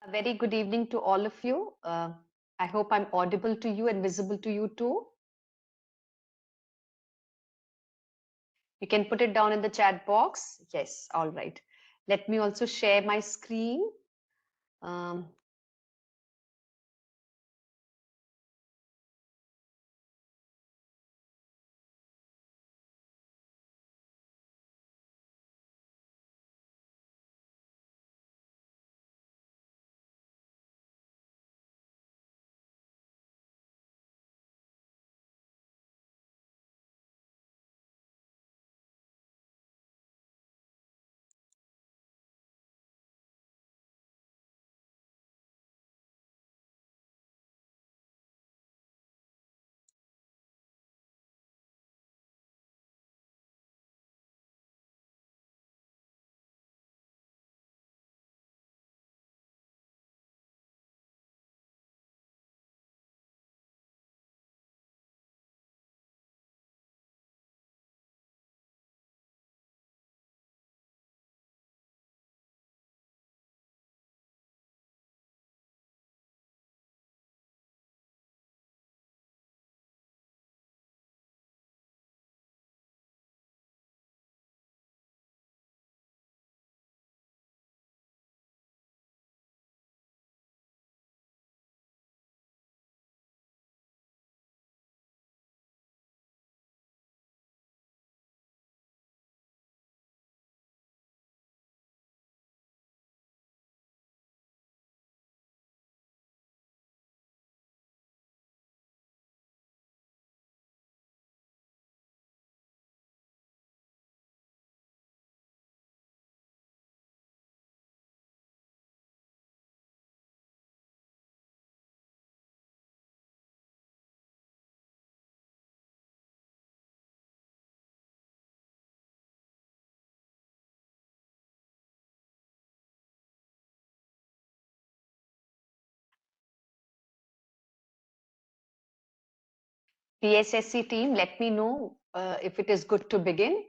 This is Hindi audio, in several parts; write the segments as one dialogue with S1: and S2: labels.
S1: A very good evening to all of you. I hope I'm audible to you and visible to you too. You can put it down in the chat box. Yes, all right. Let me also share my screen. Um, PSSC team, let me know if it is good to begin.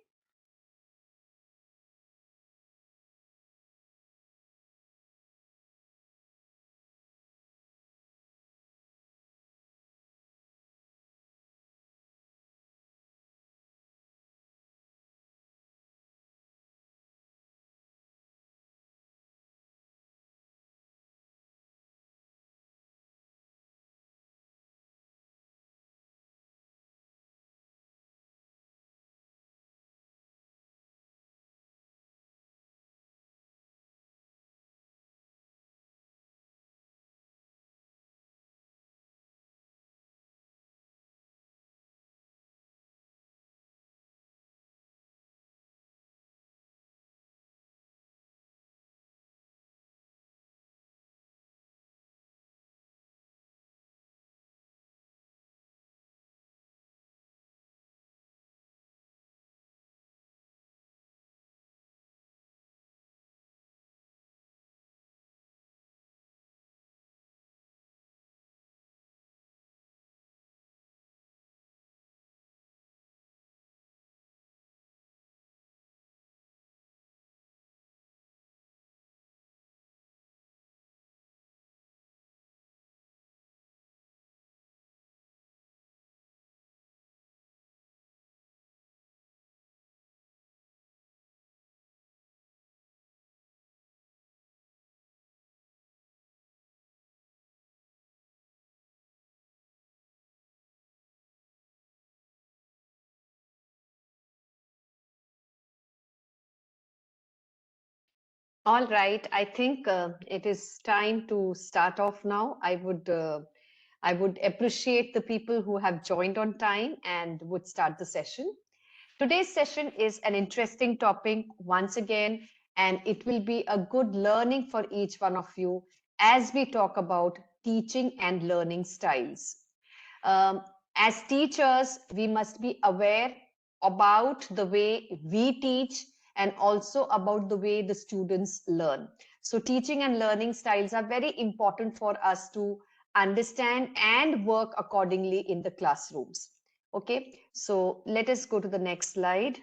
S1: All right, I think it is time to start off now. I would appreciate the people who have joined on time and would start the session. Today's session is an interesting topic once again, and it will be a good learning for each one of you as we talk about teaching and learning styles. Um, as teachers, we must be aware about the way we teach and also about the way the students learn. So teaching and learning styles are very important for us to understand and work accordingly in the classrooms. Okay, so let us go to the next slide.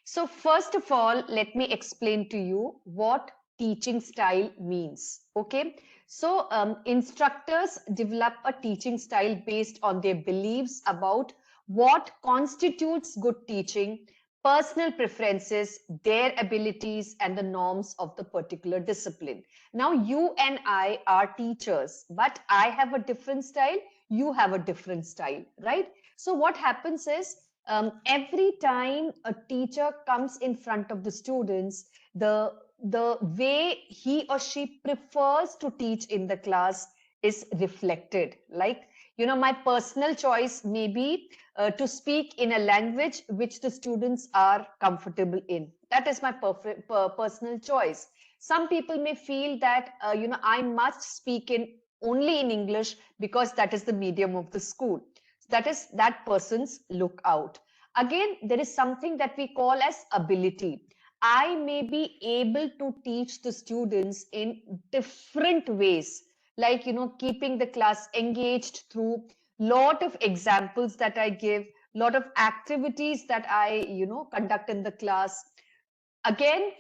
S1: So first of all, let me explain to you what teaching style means. Okay, so instructors develop a teaching style based on their beliefs about what constitutes good teaching, personal preferences, their abilities, and the norms of the particular discipline. Now, you and I are teachers, but I have a different style, you have a different style, right? So, what happens is every time a teacher comes in front of the students, the way he or she prefers to teach in the class is reflected. Like, you know, my personal choice may be to speak in a language which the students are comfortable in. That is my personal choice. Some people may feel that, you know, I must speak in only in English because that is the medium of the school. That is that person's lookout. Again, there is something that we call as ability. I may be able to teach the students in different ways, like, you know, keeping the class engaged through lot of examples that I give, lot of activities that I, you know, conduct in the class. Again,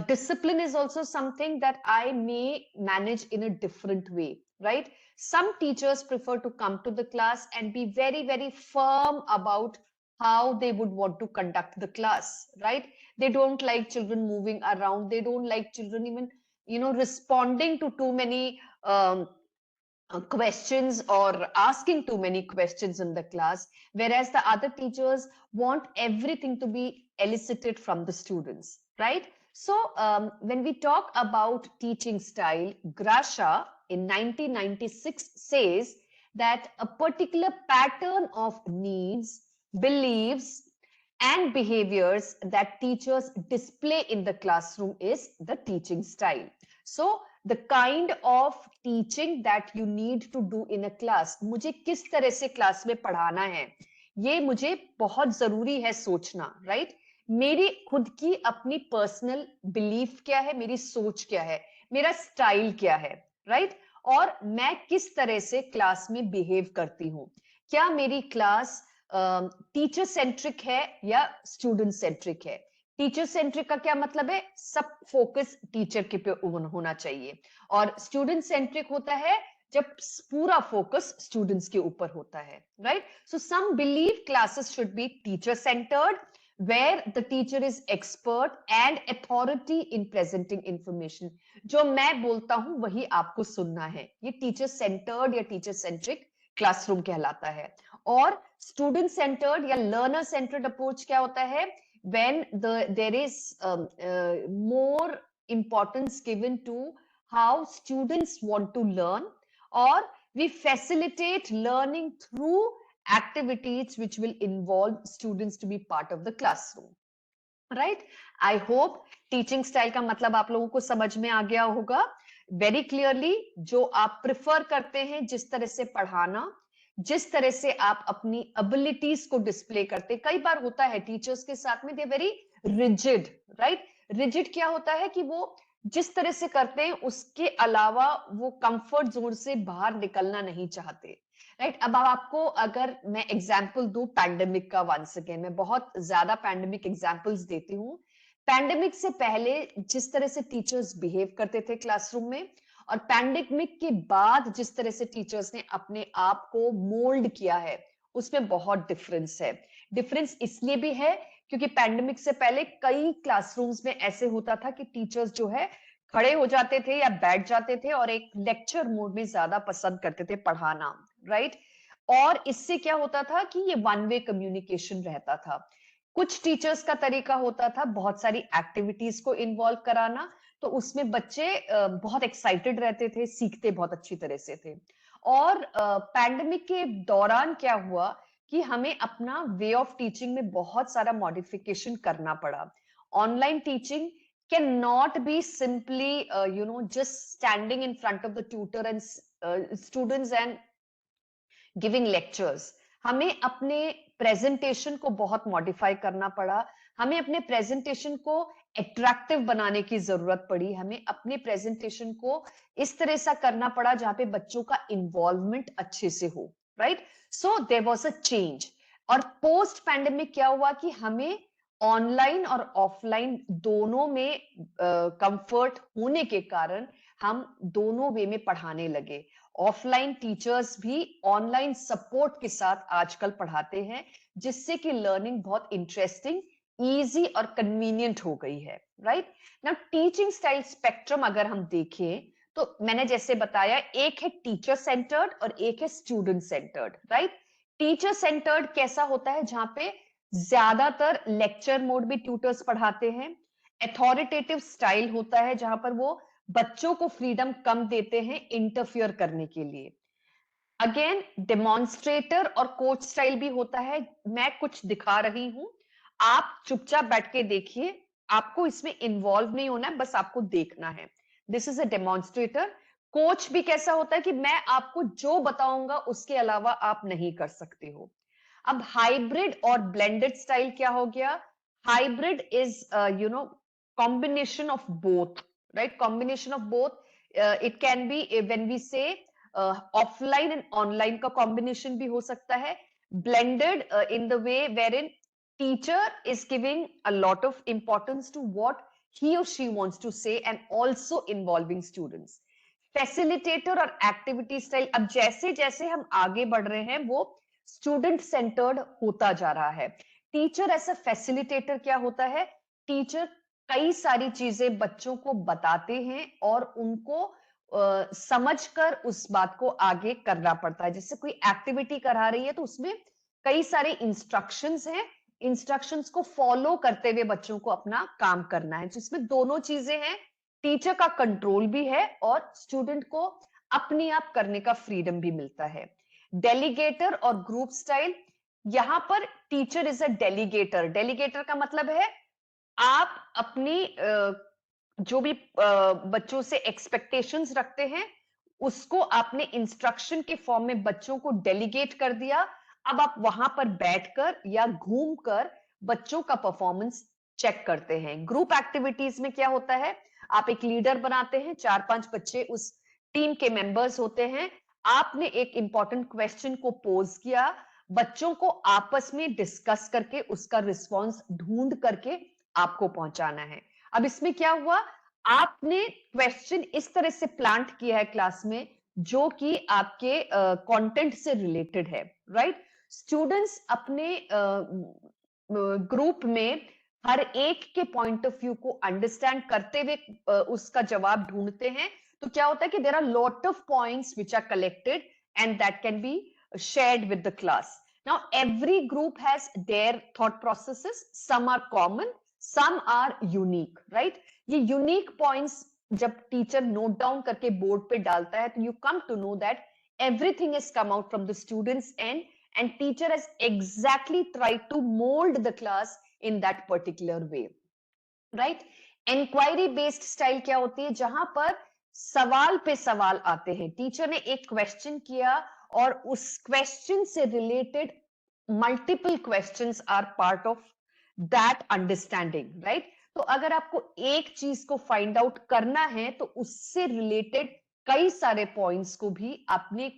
S1: discipline is also something that I may manage in a different way, right? Some teachers prefer to come to the class and be very, very firm about how they would want to conduct the class, right? They don't like children moving around. They don't like children even, you know, responding to too many questions or asking too many questions in the class, whereas the other teachers want everything to be elicited from the students, right? So when we talk about teaching style, Grasha in 1996 says that a particular pattern of needs, beliefs, and behaviors that teachers display in the classroom is the teaching style. So the kind of teaching that you need to do in a class, मुझे किस तरह से क्लास में पढ़ाना है, ये मुझे बहुत जरूरी है सोचना, राइट? मेरी खुद की अपनी पर्सनल बिलीफ क्या है, मेरी सोच क्या है, मेरा स्टाइल क्या है, राइट? और मैं किस तरह से क्लास में बिहेव करती हूँ, क्या मेरी क्लास टीचर सेंट्रिक है या स्टूडेंट सेंट्रिक है? टीचर सेंट्रिक का क्या मतलब है? सब फोकस टीचर के पे होना चाहिए, और स्टूडेंट सेंट्रिक होता है जब पूरा फोकस स्टूडेंट्स के ऊपर होता है, right? So some believe classes should be teacher centred, where the teacher is expert and authority in presenting information. जो मैं बोलता हूं वही आपको सुनना है, ये टीचर सेंटर्ड या टीचर सेंट्रिक क्लासरूम कहलाता है. और स्टूडेंट सेंटर्ड या लर्नर सेंटर्ड अप्रोच क्या होता है? When there is more importance given to how students want to learn, or we facilitate learning through activities which will involve students to be part of the classroom, right? I hope teaching style का मतलब आप लोगों को समझ में आ गया होगा very clearly. जो आप prefer करते हैं जिस तरह से पढ़ाना, जिस तरह से आप अपनी abilities को display करते, कई बार होता है teachers के साथ में they very rigid, right? rigid क्या होता है कि वो जिस तरह से करते हैं उसके अलावा वो कंफर्ट जोन से बाहर निकलना नहीं चाहते, राइट? अब आपको अगर मैं एग्जांपल दूं पैंडेमिक का, वंस अगेन मैं बहुत ज्यादा पैंडेमिक एग्जांपल्स देती हूँ. पैंडेमिक से पहले जिस तरह से टीचर्स बिहेव करते थे क्लासरूम में, और पैंडेमिक के बाद जिस तरह से टीचर्स ने अपने आप को मोल्ड किया है, उसमें बहुत डिफरेंस है. डिफरेंस इसलिए भी है क्योंकि पैंडेमिक से पहले कई क्लासरूम्स में ऐसे होता था कि टीचर्स जो है खड़े हो जाते थे या बैठ जाते थे और एक लेक्चर मोड में ज्यादा पसंद करते थे पढ़ाना, राइट? और इससे क्या होता था कि ये वन वे कम्युनिकेशन रहता था. कुछ टीचर्स का तरीका होता था बहुत सारी एक्टिविटीज को इन्वॉल्व कराना, तो उसमें बच्चे बहुत एक्साइटेड रहते थे, सीखते बहुत अच्छी तरह से थे. और पैंडेमिक के दौरान क्या हुआ कि हमें अपना वे ऑफ टीचिंग में बहुत सारा मॉडिफिकेशन करना पड़ा. Online teaching can not be simply you know just standing in front of the tutor and students and giving lectures. हमें अपने प्रेजेंटेशन को बहुत मॉडिफाई करना पड़ा, हमें अपने प्रेजेंटेशन को अट्रैक्टिव बनाने की जरूरत पड़ी, हमें अपने प्रेजेंटेशन को इस तरह से करना पड़ा जहां पे बच्चों का इन्वॉल्वमेंट अच्छे से हो, right? So there was a change. और पोस्ट पैंडेमिक क्या हुआ कि हमें ऑनलाइन और ऑफलाइन दोनों में कंफर्ट होने के कारण हम दोनों वे में पढ़ाने लगे। ऑफलाइन टीचर्स भी ऑनलाइन सपोर्ट के साथ आजकल पढ़ाते हैं, जिससे कि लर्निंग बहुत इंटरेस्टिंग, इजी और कन्वीनियंट हो गई है। Right now teaching style spectrum अगर हम देखें तो मैंने जैसे बताया, एक है टीचर सेंटर्ड और एक है student centred. Right teacher centred कैसा होता है, जहां पे ज्यादातर लेक्चर मोड में ट्यूटर्स पढ़ाते हैं। अथॉरिटेटिव स्टाइल होता है जहां पर वो बच्चों को फ्रीडम कम देते हैं इंटरफियर करने के लिए। अगेन डेमोन्स्ट्रेटर और कोच स्टाइल भी होता है। मैं कुछ दिखा रही हूं, आप चुपचाप बैठ के देखिए, आपको इसमें इन्वॉल्व नहीं होना है, बस आपको देखना है। This is a demonstrator. Coach भी कैसा होता है कि मैं आपको जो बताऊंगा उसके अलावा आप नहीं कर सकते हो। अब हाइब्रिड और ब्लेंडेड स्टाइल क्या हो गया? Hybrid is combination of both. Right combination of both. It can be when we say offline and online का कॉम्बिनेशन भी हो सकता है। Blended in the way wherein teacher is giving a lot of importance to what he or she wants to say and also involving students. Facilitator और एक्टिविटी स्टाइल, अब जैसे जैसे हम आगे बढ़ रहे हैं वो स्टूडेंट सेंटर्ड होता जा रहा है। टीचर एज अ फैसिलिटेटर क्या होता है? टीचर कई सारी चीजें बच्चों को बताते हैं और उनको समझकर उस बात को आगे करना पड़ता है। जैसे कोई एक्टिविटी करा रही है तो उसमें कई सारे इंस्ट्रक्शंस हैं, इंस्ट्रक्शंस को फॉलो करते हुए बच्चों को अपना काम करना है, जिसमें दोनों चीजें हैं, टीचर का कंट्रोल भी है और स्टूडेंट को अपने आप करने का फ्रीडम भी मिलता है। डेलीगेटर और ग्रुप स्टाइल, यहां पर teacher is a delegator. Delegator का मतलब है आप अपनी जो भी बच्चों से एक्सपेक्टेशंस रखते हैं उसको आपने इंस्ट्रक्शन के फॉर्म में बच्चों को डेलीगेट कर दिया। अब आप वहां पर बैठकर या घूमकर बच्चों का परफॉर्मेंस चेक करते हैं। ग्रुप एक्टिविटीज में क्या होता है, आप एक लीडर बनाते हैं, 4-5 बच्चे उस टीम के मेंबर्स होते हैं, आपने एक इंपॉर्टेंट क्वेश्चन को पोज किया, बच्चों को आपस में डिस्कस करके उसका रिस्पॉन्स ढूंढ करके आपको पहुंचाना है। अब इसमें क्या हुआ, आपने क्वेश्चन इस तरह से प्लांट किया है क्लास में जो कि आपके कंटेंट से रिलेटेड है। राइट स्टूडेंट्स अपने ग्रुप में हर एक के पॉइंट ऑफ व्यू को अंडरस्टैंड करते हुए उसका जवाब ढूंढते हैं। तो क्या होता है कि there are lot of points which are collected and that can be shared with the class. Now, every group has their thought processes. Some are common, some are unique, right? ये unique points जब टीचर नोट डाउन करके बोर्ड पे डालता है तो you come to know that everything has come out from the students end and teacher has exactly tried to mold the class in that particular way. Right inquiry based style क्या होती है, जहां पर सवाल पे सवाल आते हैं। टीचर ने एक क्वेश्चन किया और उस क्वेश्चन से related multiple questions are part of that understanding. Right तो अगर आपको एक चीज को फाइंड आउट करना है तो उससे रिलेटेड कई सारे पॉइंट्स को भी आपने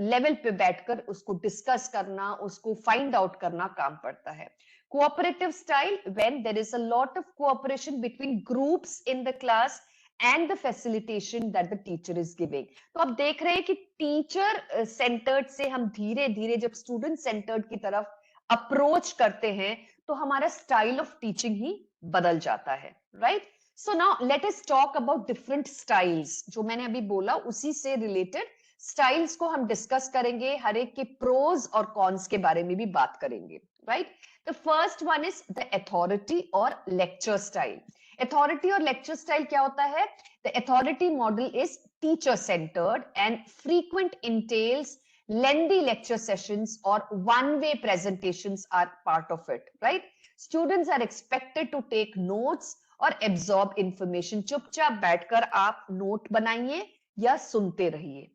S1: लेवल पे बैठकर उसको डिस्कस करना, उसको फाइंड आउट करना काम पड़ता है। cooperative style, when there is a lot of cooperation between groups in the class and the facilitation that the teacher is giving. तो आप देख रहे हैं कि टीचर सेंटर्ड से हम धीरे धीरे जब स्टूडेंट सेंटर्ड की तरफ अप्रोच करते हैं तो हमारा स्टाइल ऑफ टीचिंग ही बदल जाता है। Right so now let us talk about different styles. जो मैंने अभी बोला उसी से रिलेटेड स्टाइल्स को हम डिस्कस करेंगे, हर एक के प्रोज और कॉन्स के बारे में भी बात करेंगे। Right The first one is the authority or lecture style. Authority or lecture style क्या होता है? The authority model is teacher centered and frequent entails lengthy lecture sessions or one-way presentations are part of it, right? Students are expected to take notes और absorb information. चुपचाप बैठकर आप नोट बनाइए या सुनते रहिए।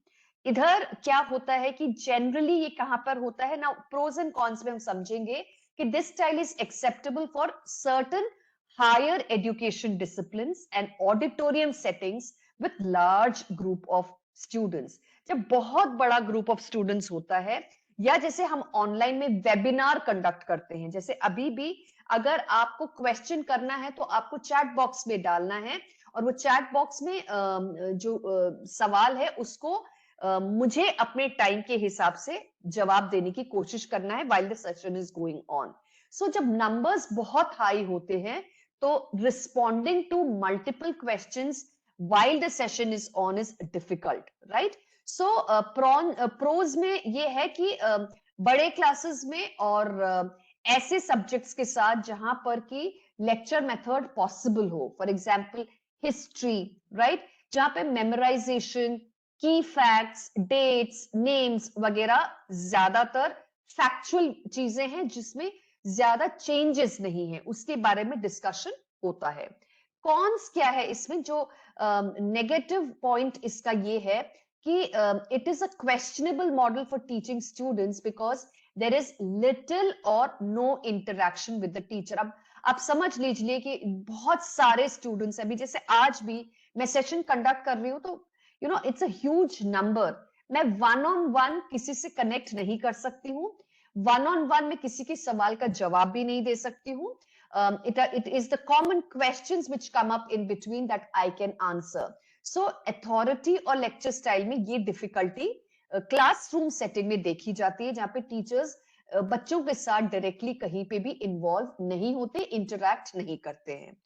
S1: इधर क्या होता है कि जनरली ये कहां पर होता है ना, प्रोज एंड कॉन्स में हम समझेंगे कि this style is acceptable for certain higher education disciplines and auditorium settings with large group of students. जब बहुत बड़ा ग्रुप ऑफ स्टूडेंट्स होता है या जैसे हम ऑनलाइन में वेबिनार कंडक्ट करते हैं, जैसे अभी भी अगर आपको क्वेश्चन करना है तो आपको चैट बॉक्स में डालना है, और वो चैट बॉक्स में जो सवाल है उसको मुझे अपने टाइम के हिसाब से जवाब देने की कोशिश करना है while the session is going on. So जब नंबर्स बहुत हाई होते हैं तो responding to multiple questions while the session is on is difficult, right? So pros में ये है कि बड़े क्लासेस में और ऐसे सब्जेक्ट्स के साथ जहां पर कि लेक्चर मेथड पॉसिबल हो, फॉर एग्जांपल हिस्ट्री, राइट, जहां पे मेमोराइजेशन, की फैक्ट्स, डेट्स, नेम्स वगैरह ज्यादातर फैक्चुअल चीजें हैं जिसमें ज्यादा चेंजेस नहीं है, उसके बारे में डिस्कशन होता है। कॉन्स क्या है इसमें? जो नेगेटिव पॉइंट इसका ये है कि it is a questionable model for teaching students because there is little और no interaction with the teacher. अब आप समझ लीजिए कि बहुत सारे स्टूडेंट्स, अभी जैसे आज भी मैं सेशन कंडक्ट कर रही हूँ तो you know it's a huge number, मैं वन ऑन वन किसी से कनेक्ट नहीं कर सकती हूँ, वन ऑन वन में किसी के सवाल का जवाब भी नहीं दे सकती हूँ। It is the common questions which come up in between that I can answer. So authority और lecture style में ये difficulty क्लासरूम सेटिंग में देखी जाती है, जहां पे टीचर्स बच्चों के साथ डायरेक्टली कहीं पे भी इन्वॉल्व नहीं होते, इंटरैक्ट नहीं करते हैं।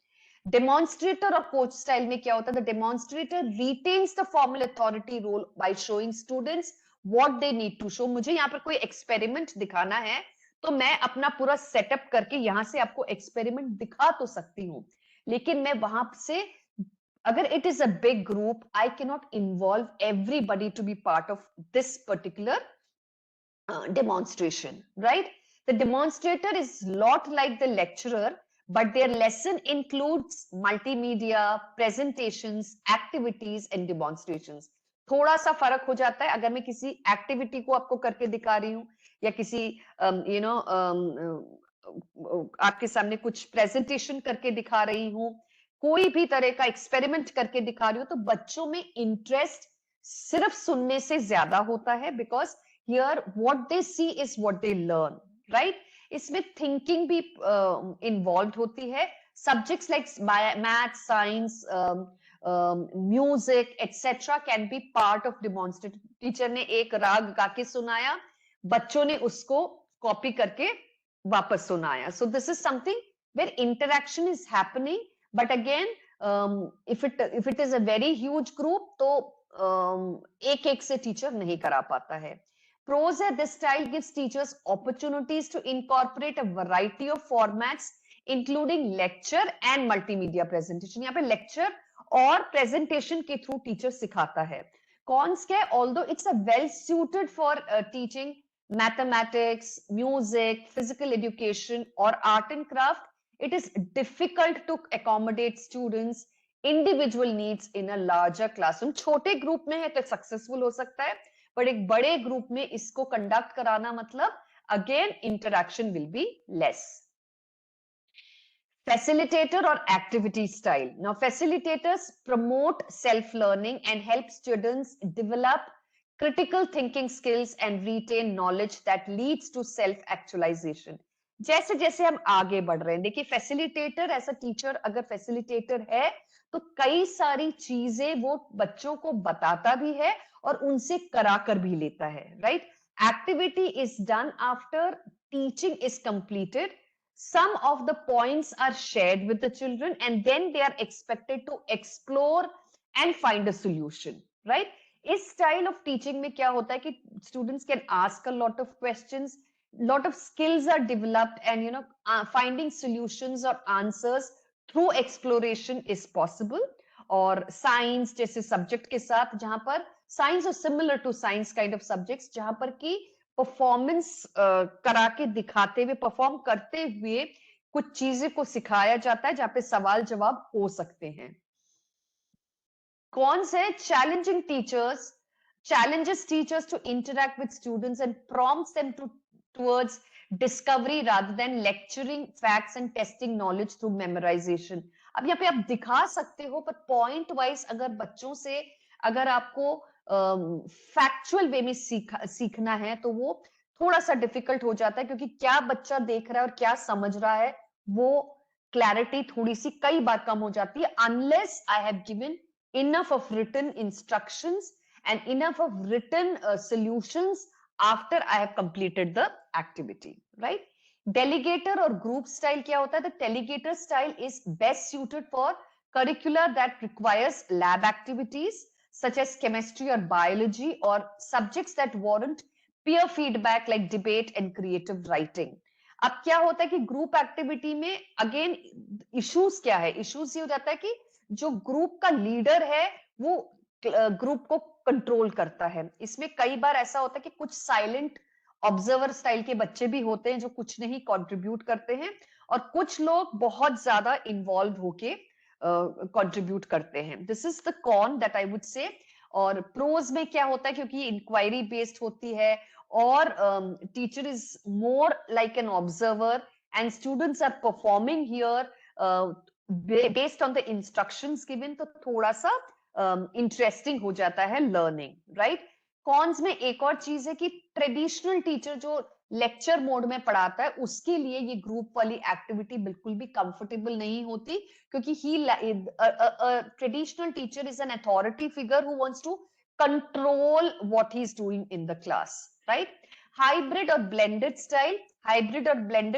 S1: डेमोन्स्ट्रेटर और कोच स्टाइल में क्या होता है? The demonstrator retains the formal authority role by showing students what they need to show. मुझे यहाँ पर कोई एक्सपेरिमेंट दिखाना है तो मैं अपना पूरा सेटअप करके यहां से आपको एक्सपेरिमेंट दिखा तो सकती हूँ, लेकिन मैं वहां से, अगर it is a big group, I can not involve everybody to be part of this particular demonstration, right? The demonstrator is lot like the lecturer, but their lesson includes multimedia, presentations, activities and demonstrations. थोड़ा सा फर्क हो जाता है अगर मैं किसी एक्टिविटी को आपको करके दिखा रही हूँ या किसी आपके सामने कुछ प्रेजेंटेशन करके दिखा रही हूँ, कोई भी तरह का एक्सपेरिमेंट करके दिखा रही हूँ, तो बच्चों में इंटरेस्ट सिर्फ सुनने से ज्यादा होता है, because here what they see is what they learn, right? इसमें thinking भी involved होती है। subjects like math, science, music etc can be part of demonstrative। Teacher ने एक राग गा के सुनाया, बच्चों ने उसको कॉपी करके वापस सुनाया। so this is something where interaction is happening, but again if it is a very huge group तो एक एक से टीचर नहीं करा पाता है। Pros है, this style gives teachers opportunities to incorporate a variety of formats including lecture and multimedia presentation। यहाँ पे lecture और presentation के through teacher सिखाता है। Cons क्या है? Although it's a well suited for teaching mathematics, music, physical education or art and craft, it is difficult to accommodate students individual needs in a larger classroom। छोटे ग्रुप में है तो सक्सेसफुल हो सकता है, पर एक बड़े ग्रुप में इसको कंडक्ट कराना मतलब again interaction will be less. facilitator or activity style. Now facilitators promote self learning and help students develop critical thinking skills and retain knowledge that leads to self actualization। जैसे जैसे हम आगे बढ़ रहे हैं, देखिए फैसिलिटेटर, ऐसा टीचर अगर फैसिलिटेटर है तो कई सारी चीजें वो बच्चों को बताता भी है और उनसे करा कर भी लेता है, right? Activity is done after teaching is completed, some of the points are shared with the children and then they are expected to explore and find a solution, right? इस style of teaching में क्या होता है कि students can ask a lot of questions, lot of skills are developed and finding solutions or answers through exploration is possible। और साइंस जैसे सब्जेक्ट के साथ, जहां पर साइंस और similar to science kind of subjects, जहां पर की परफॉर्मेंस करा के दिखाते हुए, परफॉर्म करते हुए कुछ चीजें को सिखाया जाता है जहां पे सवाल जवाब हो सकते हैं। कौन से? Challenging teachers challenges teachers to interact with students and prompts them towards discovery rather than lecturing facts and testing knowledge through memorization। अब यहाँ पे आप दिखा सकते हो, पर पॉइंट वाइज अगर बच्चों से अगर आपको फैक्चुअल वे में सीखना है तो वो
S2: थोड़ा सा डिफिकल्ट हो जाता है, क्योंकि क्या बच्चा देख रहा है और क्या समझ रहा है वो क्लैरिटी थोड़ी सी कई बार कम हो जाती है, unless I have given enough of written instructions and enough of written solutions after I have completed the activity, right? Delegator or group style क्या होता है? The delegator style is best suited for curricula that requires lab activities such as chemistry or biology, or subjects that warrant peer feedback like debate and creative writing. अब क्या होता है कि ग्रुप एक्टिविटी में अगेन इश्यूज क्या है? इश्यूज ये हो जाता है कि जो ग्रुप का लीडर है वो ग्रुप को कंट्रोल करता है। इसमें कई बार ऐसा होता है कि कुछ साइलेंट ऑब्जर्वर स्टाइल के बच्चे भी होते हैं जो कुछ नहीं कंट्रीब्यूट करते हैं, और कुछ लोग बहुत ज्यादा इन्वॉल्व होके कंट्रीब्यूट करते हैं। This is the con that I would say. और प्रोज में क्या होता है, क्योंकि इंक्वायरी बेस्ड होती है और teacher is more like an observer and students are performing here based on the instructions given, तो थोड़ा सा इंटरेस्टिंग हो जाता है लर्निंग, राइट? कॉन्स में एक और चीज है कि ट्रेडिशनल टीचर जो लेक्चर मोड में पढ़ाता है उसके लिए ये ग्रुप वाली एक्टिविटी बिल्कुल भी कंफर्टेबल नहीं होती, क्योंकि he traditional teacher is an authority figure who wants to control what he's doing in the class, right? Hybrid or blended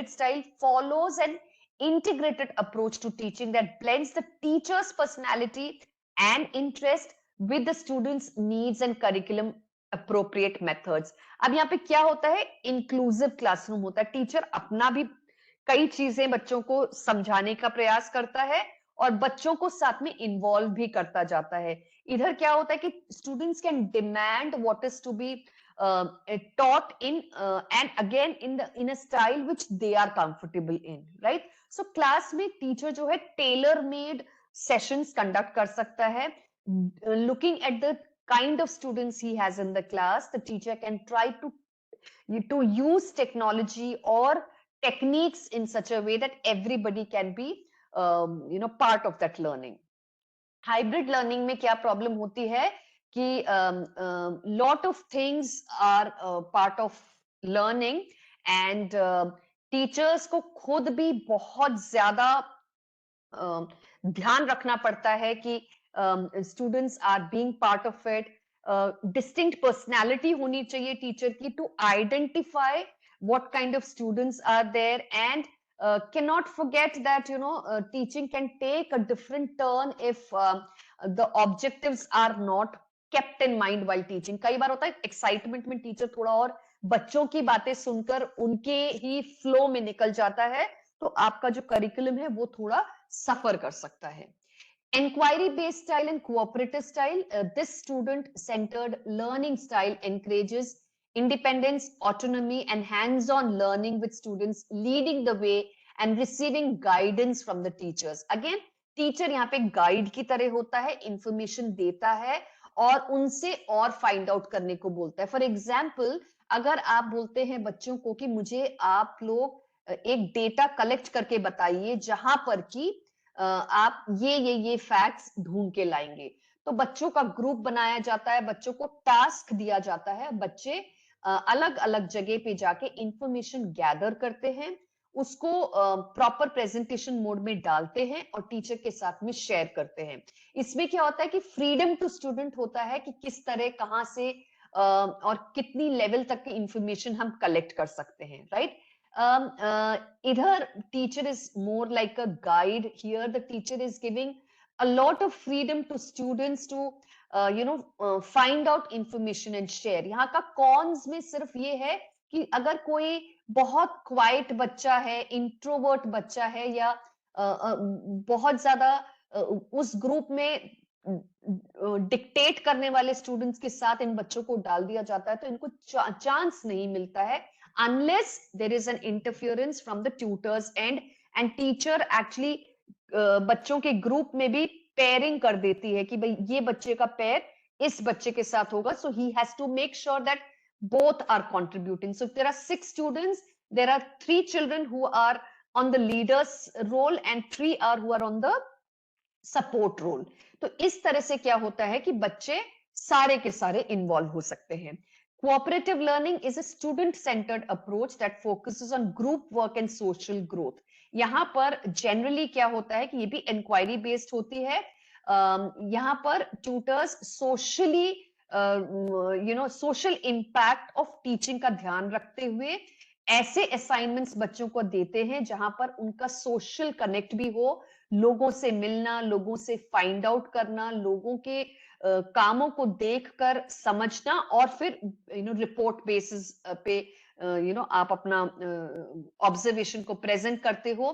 S2: style follows an integrated approach to teaching that blends the teacher's personality and interest with the students needs and curriculum appropriate methods. अब यहाँ पे क्या होता है, इंक्लूसिव क्लासरूम होता है। टीचर अपना भी कई चीजें बच्चों को समझाने का प्रयास करता है और बच्चों को साथ में इन्वॉल्व भी करता जाता है। इधर क्या होता है कि students can demand what is to be taught in and again in a style which they are comfortable in, right? So class में टीचर जो है टेलर मेड सेशंस कंडक्ट कर सकता है, looking at the kind of students he has in the class. The teacher can try to use technology or techniques in such a way that everybody can be part of that learning. Hybrid learning में क्या प्रॉब्लम होती है कि lot of things are part of learning, and teachers को खुद भी बहुत ज्यादा ध्यान रखना पड़ता है कि students are being part of it. Distinct personality होनी चाहिए टीचर की to identify what kind of students are there, and cannot forget that teaching can take a different turn if the objectives are not kept in mind while teaching. कई बार होता है एक्साइटमेंट में टीचर थोड़ा और बच्चों की बातें सुनकर उनके ही फ्लो में निकल जाता है, तो आपका जो करिकुलम है वो थोड़ा सफर कर सकता है। Inquiry based style and cooperative style, this student centered learning style encourages independence, autonomy and hands on learning, with students leading the way and receiving guidance from the teachers. Again, teacher यहाँ पे guide की तरह होता है, information देता है और उनसे और find out करने को बोलता है। For example, अगर आप बोलते हैं बच्चों को कि मुझे आप लोग एक डेटा कलेक्ट करके बताइए जहां पर कि आप ये फैक्ट्स ढूंढ के लाएंगे, तो बच्चों का ग्रुप बनाया जाता है, बच्चों को टास्क दिया जाता है, बच्चे अलग अलग जगह पे जाके इंफॉर्मेशन गैदर करते हैं, उसको प्रॉपर प्रेजेंटेशन मोड में डालते हैं और टीचर के साथ में शेयर करते हैं। इसमें क्या होता है कि फ्रीडम टू स्टूडेंट होता है कि किस तरह कहाँ से और कितनी लेवल तक की इंफॉर्मेशन हम कलेक्ट कर सकते हैं, right? Either teacher is more like a guide. Here the teacher is giving a lot of freedom to students to find out information and share. यहाँ का cons में सिर्फ ये है कि अगर कोई बहुत क्वाइट बच्चा है, इंट्रोवर्ट बच्चा है, या बहुत ज्यादा उस ग्रुप में डिक्टेट करने वाले स्टूडेंट्स के साथ इन बच्चों को डाल दिया जाता है, तो इनको चांस नहीं मिलता है unless there is an interference from the tutors end, and teacher actually बच्चों के ग्रुप में भी पेयरिंग कर देती है कि भाई ये बच्चे का पेयर इस बच्चे के साथ होगा, so he has to make sure that both are contributing. So if there are 6 students, there are 3 children who are on the leader's role and 3 are who are on the support role. तो इस तरह से क्या होता है कि बच्चे सारे के सारे इन्वॉल्व हो सकते हैं। Cooperative learning is a student-centered approach that focuses on group work and social growth. यहाँ पर generally क्या होता है कि ये भी inquiry based होती है. यहाँ पर tutors socially, social impact of teaching का ध्यान रखते हुए ऐसे assignments बच्चों को देते हैं जहां पर उनका social connect भी हो, लोगों से मिलना, लोगों से find out करना, लोगों के कामों को देखकर समझना और फिर रिपोर्ट बेसिस पे आप अपना ऑब्जर्वेशन को प्रेजेंट करते हो.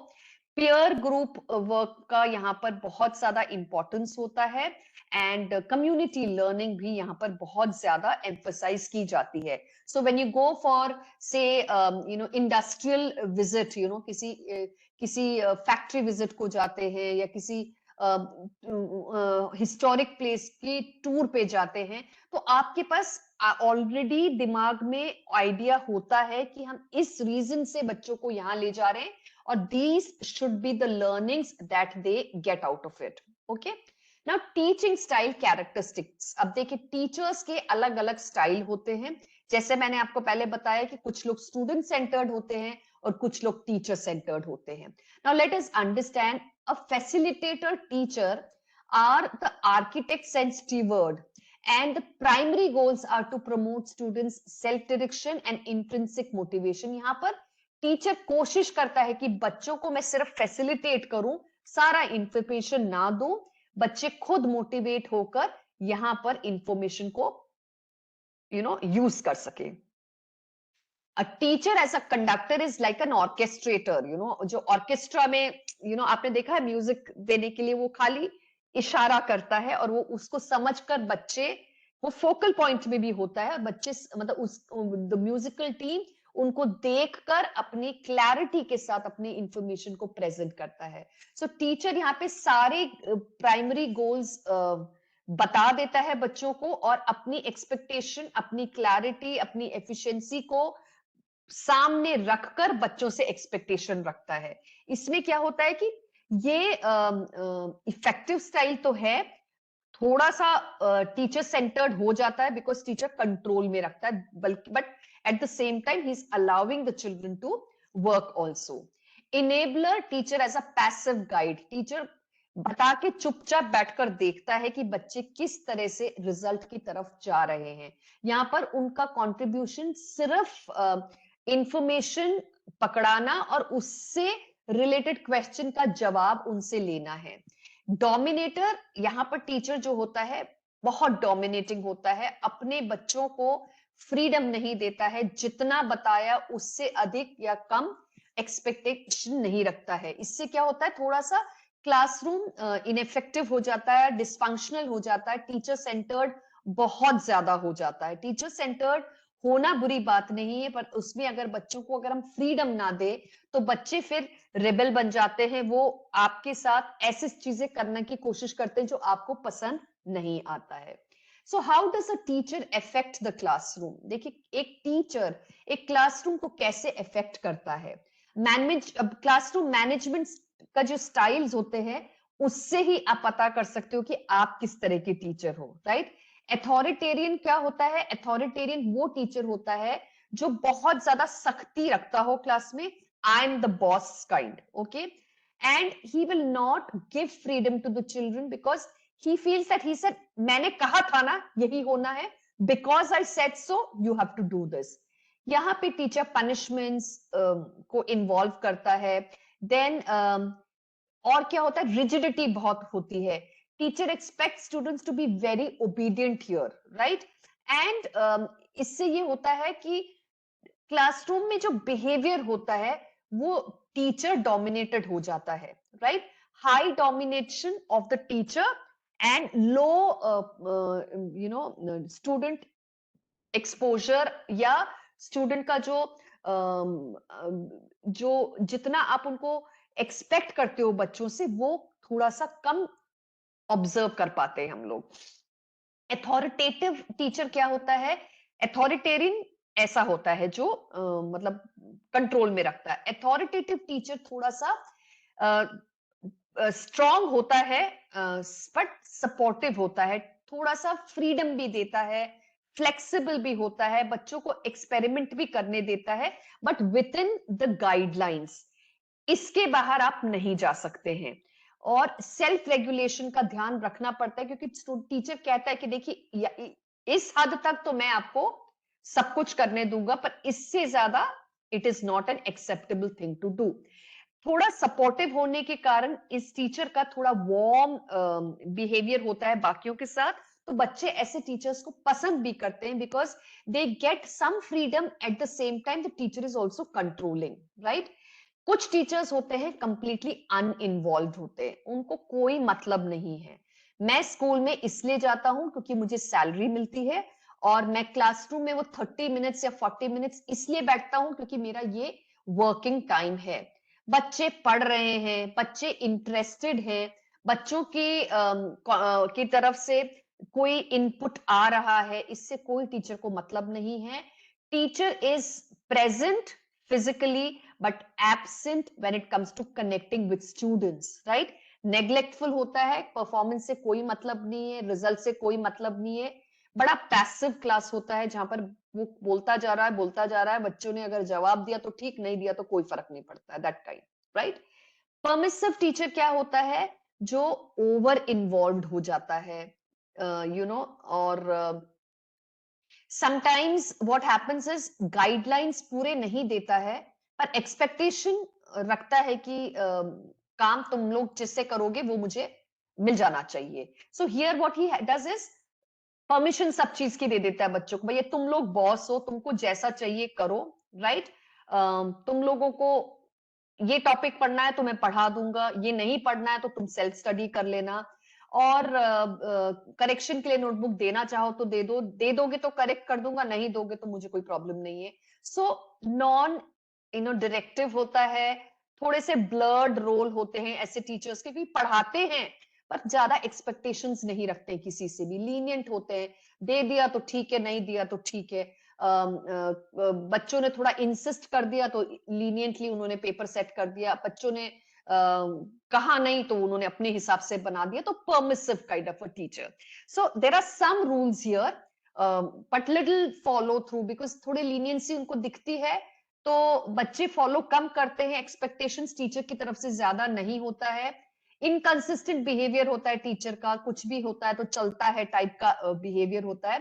S2: पेयर ग्रुप वर्क का यहाँ पर बहुत ज्यादा इंपॉर्टेंस होता है एंड कम्युनिटी लर्निंग भी यहाँ पर बहुत ज्यादा एम्फसाइज की जाती है. So when you go for से इंडस्ट्रियल विजिट, किसी फैक्ट्री विजिट को जाते हैं या किसी हिस्टोरिक प्लेस की टूर पे जाते हैं, तो आपके पास ऑलरेडी दिमाग में आइडिया होता है कि हम इस रीजन से बच्चों को यहाँ ले जा रहे हैं और these should be the learnings that they get out of it. Okay, now teaching style characteristics. अब देखिए टीचर्स के अलग अलग स्टाइल होते हैं. जैसे मैंने आपको पहले बताया कि कुछ लोग स्टूडेंट सेंटर्ड होते हैं और कुछ लोग टीचर सेंटर्ड होते हैं. Now let us understand a facilitator teacher are the architects and steward, and the primary goals are to promote students self direction and intrinsic motivation. यहाँ पर टीचर कोशिश करता है कि बच्चों को मैं सिर्फ फैसिलिटेट करूं, सारा इंफॉर्मेशन ना दूं, बच्चे खुद मोटिवेट होकर यहाँ पर इंफॉर्मेशन को यूज कर सके. A teacher as a conductor is like an orchestrator, जो ऑर्केस्ट्रा में आपने देखा है म्यूजिक देने के लिए वो खाली इशारा करता है और वो उसको समझकर बच्चे, वो फोकल पॉइंट में भी होता है और बच्चे मतलब उस द म्यूजिकल टीम उनको देखकर अपनी क्लैरिटी के साथ अपनी इंफॉर्मेशन को प्रेजेंट करता है. सो टीचर यहाँ पे सारे प्राइमरी गोल्स बता देता है बच्चों को और अपनी एक्सपेक्टेशन, अपनी क्लैरिटी, अपनी एफिशिएंसी को सामने रखकर बच्चों से एक्सपेक्टेशन रखता है. इसमें क्या होता है कि ये इफेक्टिव स्टाइल तो है, थोड़ा सा टीचर सेंटर्ड हो जाता है बिकॉज टीचर कंट्रोल में रखता है, बल्कि but at the same time he is allowing the children to work also. Enabler teacher as a passive guide. Teacher बता के चुपचाप बैठकर देखता है कि बच्चे किस तरह से रिजल्ट की तरफ जा रहे हैं. यहाँ पर उनका कंट्रीब्यूशन सिर्फ इंफॉर्मेशन पकड़ाना और उससे रिलेटेड क्वेश्चन का जवाब उनसे लेना है. डोमिनेटर, यहाँ पर टीचर जो होता है बहुत डोमिनेटिंग होता है, अपने बच्चों को फ्रीडम नहीं देता है, जितना बताया उससे अधिक या कम एक्सपेक्टेशन नहीं रखता है. इससे क्या होता है, थोड़ा सा क्लासरूम इनइफेक्टिव हो जाता है, डिसफंक्शनल हो जाता है, टीचर सेंटर्ड बहुत ज्यादा हो जाता है. टीचर सेंटर्ड होना बुरी बात नहीं है, पर उसमें अगर बच्चों को अगर हम फ्रीडम ना दे तो बच्चे फिर रेबल बन जाते हैं, वो आपके साथ ऐसी चीजें करने की कोशिश करते हैं जो आपको पसंद नहीं आता है. So how does a teacher affect the classroom. देखिए एक टीचर एक क्लासरूम को कैसे अफेक्ट करता है. क्लासरूम मैनेजमेंट का जो स्टाइल्स होते हैं उससे ही आप पता कर सकते हो कि आप किस तरह के टीचर हो, राइट. अथॉरिटेरियन क्या होता है, अथॉरिटेरियन वो टीचर होता है जो बहुत ज्यादा सख्ती रखता हो क्लास में, I am the boss kind. Okay, and he will not give freedom to the children because he feels that he said मैंने कहा था ना यही होना है, because I said so you have to do this. यहाँ पे टीचर पनिशमेंट्स को इन्वॉल्व करता है. देन और क्या होता है, रिजिडिटी बहुत होती है. Teacher expect students to be very obedient here, right. And इससे ये होता है कि क्लासरूम में जो बिहेवियर होता है वो टीचर डोमिनेटेड हो जाता है, right. High domination of the teacher and low student exposure, या स्टूडेंट का जो जितना आप उनको एक्सपेक्ट करते हो बच्चों से वो थोड़ा सा कम ऑब्जर्व कर पाते हैं हम लोग. अथॉरिटेटिव टीचर क्या होता है, अथॉरिटेरियन ऐसा होता है जो मतलब कंट्रोल में रखता है. अथॉरिटेटिव टीचर थोड़ा सा स्ट्रॉन्ग होता है बट सपोर्टिव होता है, थोड़ा सा फ्रीडम भी देता है, फ्लेक्सिबल भी होता है, बच्चों को एक्सपेरिमेंट भी करने देता है, but with in the guidelines. इसके बाहर आप नहीं जा सकते हैं। और सेल्फ रेगुलेशन का ध्यान रखना पड़ता है, क्योंकि टीचर कहता है कि देखिए इस हद तक तो मैं आपको सब कुछ करने दूंगा, पर इससे ज्यादा it is not an acceptable thing to do. थोड़ा सपोर्टिव होने के कारण इस टीचर का थोड़ा वार्म बिहेवियर होता है बाकियों के साथ, तो बच्चे ऐसे टीचर्स को पसंद भी करते हैं, because they get some freedom at the same time the teacher is also controlling, right. कुछ टीचर्स होते हैं कंप्लीटली अनइन्वॉल्व होते हैं, उनको कोई मतलब नहीं है। मैं स्कूल में इसलिए जाता हूं क्योंकि मुझे सैलरी मिलती है, और मैं क्लासरूम में वो 30 मिनट्स या 40 मिनट्स इसलिए बैठता हूं क्योंकि मेरा ये वर्किंग टाइम है। बच्चे पढ़ रहे हैं, बच्चे इंटरेस्टेड हैं, बच्चों की तरफ से कोई इनपुट आ रहा है, इससे कोई टीचर को मतलब नहीं है। Teacher is present physically but absent when it comes to connecting with students, right? नेग्लेक्टफुल होता है, परफॉर्मेंस से कोई मतलब नहीं है, रिजल्ट से कोई मतलब नहीं है। बड़ा पैसिव क्लास होता है, जहां पर वो बोलता जा रहा है बोलता जा रहा है, बच्चों ने अगर जवाब दिया तो ठीक, नहीं दिया तो कोई फर्क नहीं पड़ता है, that kind, right. Permissive teacher क्या होता है? जो ओवर इन्वॉल्व हो जाता है, और sometimes what happens is guidelines पूरे नहीं देता है, पर एक्सपेक्टेशन रखता है कि काम तुम लोग जिससे करोगे वो मुझे मिल जाना चाहिए। So here what he does is permission सब चीज की दे देता है बच्चों को, भैया तुम लोग बॉस हो, तुमको जैसा चाहिए करो, राइट। तुम लोगों को ये टॉपिक पढ़ना है तो मैं पढ़ा दूंगा, ये नहीं पढ़ना है तो तुम सेल्फ स्टडी कर लेना। और करेक्शन के लिए नोटबुक देना चाहो तो दे दो, दे दोगे तो करेक्ट कर दूंगा, नहीं दोगे तो मुझे कोई प्रॉब्लम नहीं है। सो नॉन डायरेक्टिव होता है, थोड़े से ब्लर्ड रोल होते हैं ऐसे टीचर्स के, भी पढ़ाते हैं पर ज्यादा एक्सपेक्टेशंस नहीं रखते किसी से भी, लीनियंट होते हैं, दे दिया तो ठीक है, नहीं दिया तो ठीक है। बच्चों ने थोड़ा इंसिस्ट कर दिया तो लीनियंटली उन्होंने पेपर सेट कर दिया, बच्चों ने कहा नहीं तो उन्होंने अपने हिसाब से बना दिया, तो permissive kind of a teacher. So there are some rules here, but little follow through, because थोड़ी लीनियंसी उनको दिखती है, तो बच्चे फॉलो कम करते हैं, एक्सपेक्टेशंस टीचर की तरफ से ज्यादा नहीं होता है। इनकंसिस्टेंट बिहेवियर होता है टीचर का, कुछ भी होता है तो चलता है टाइप का बिहेवियर होता है।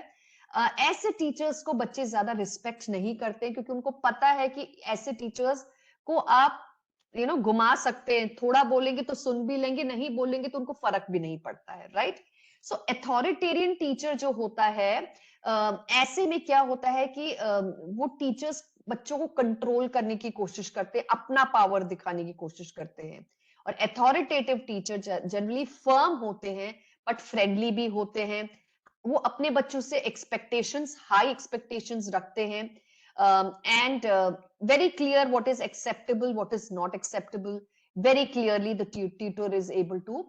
S2: ऐसे टीचर्स को बच्चे ज्यादा रिस्पेक्ट नहीं करते, क्योंकि उनको पता है कि ऐसे टीचर्स को आप घुमा सकते हैं, थोड़ा बोलेंगे तो सुन भी लेंगे, नहीं बोलेंगे तो उनको फर्क भी नहीं पड़ता है, राइट। सो अथॉरिटेरियन टीचर जो होता है, ऐसे में क्या होता है कि वो टीचर्स बच्चों को कंट्रोल करने की कोशिश करते हैं, अपना पावर दिखाने की कोशिश करते हैं। और अथॉरिटेटिव टीचर जनरली फर्म होते हैं, बट फ्रेंडली भी होते हैं। वो अपने बच्चों से एक्सपेक्टेशंस, हाई एक्सपेक्टेशंस रखते हैं, and very clear what is acceptable, what is not acceptable. Very clearly the tutor is able to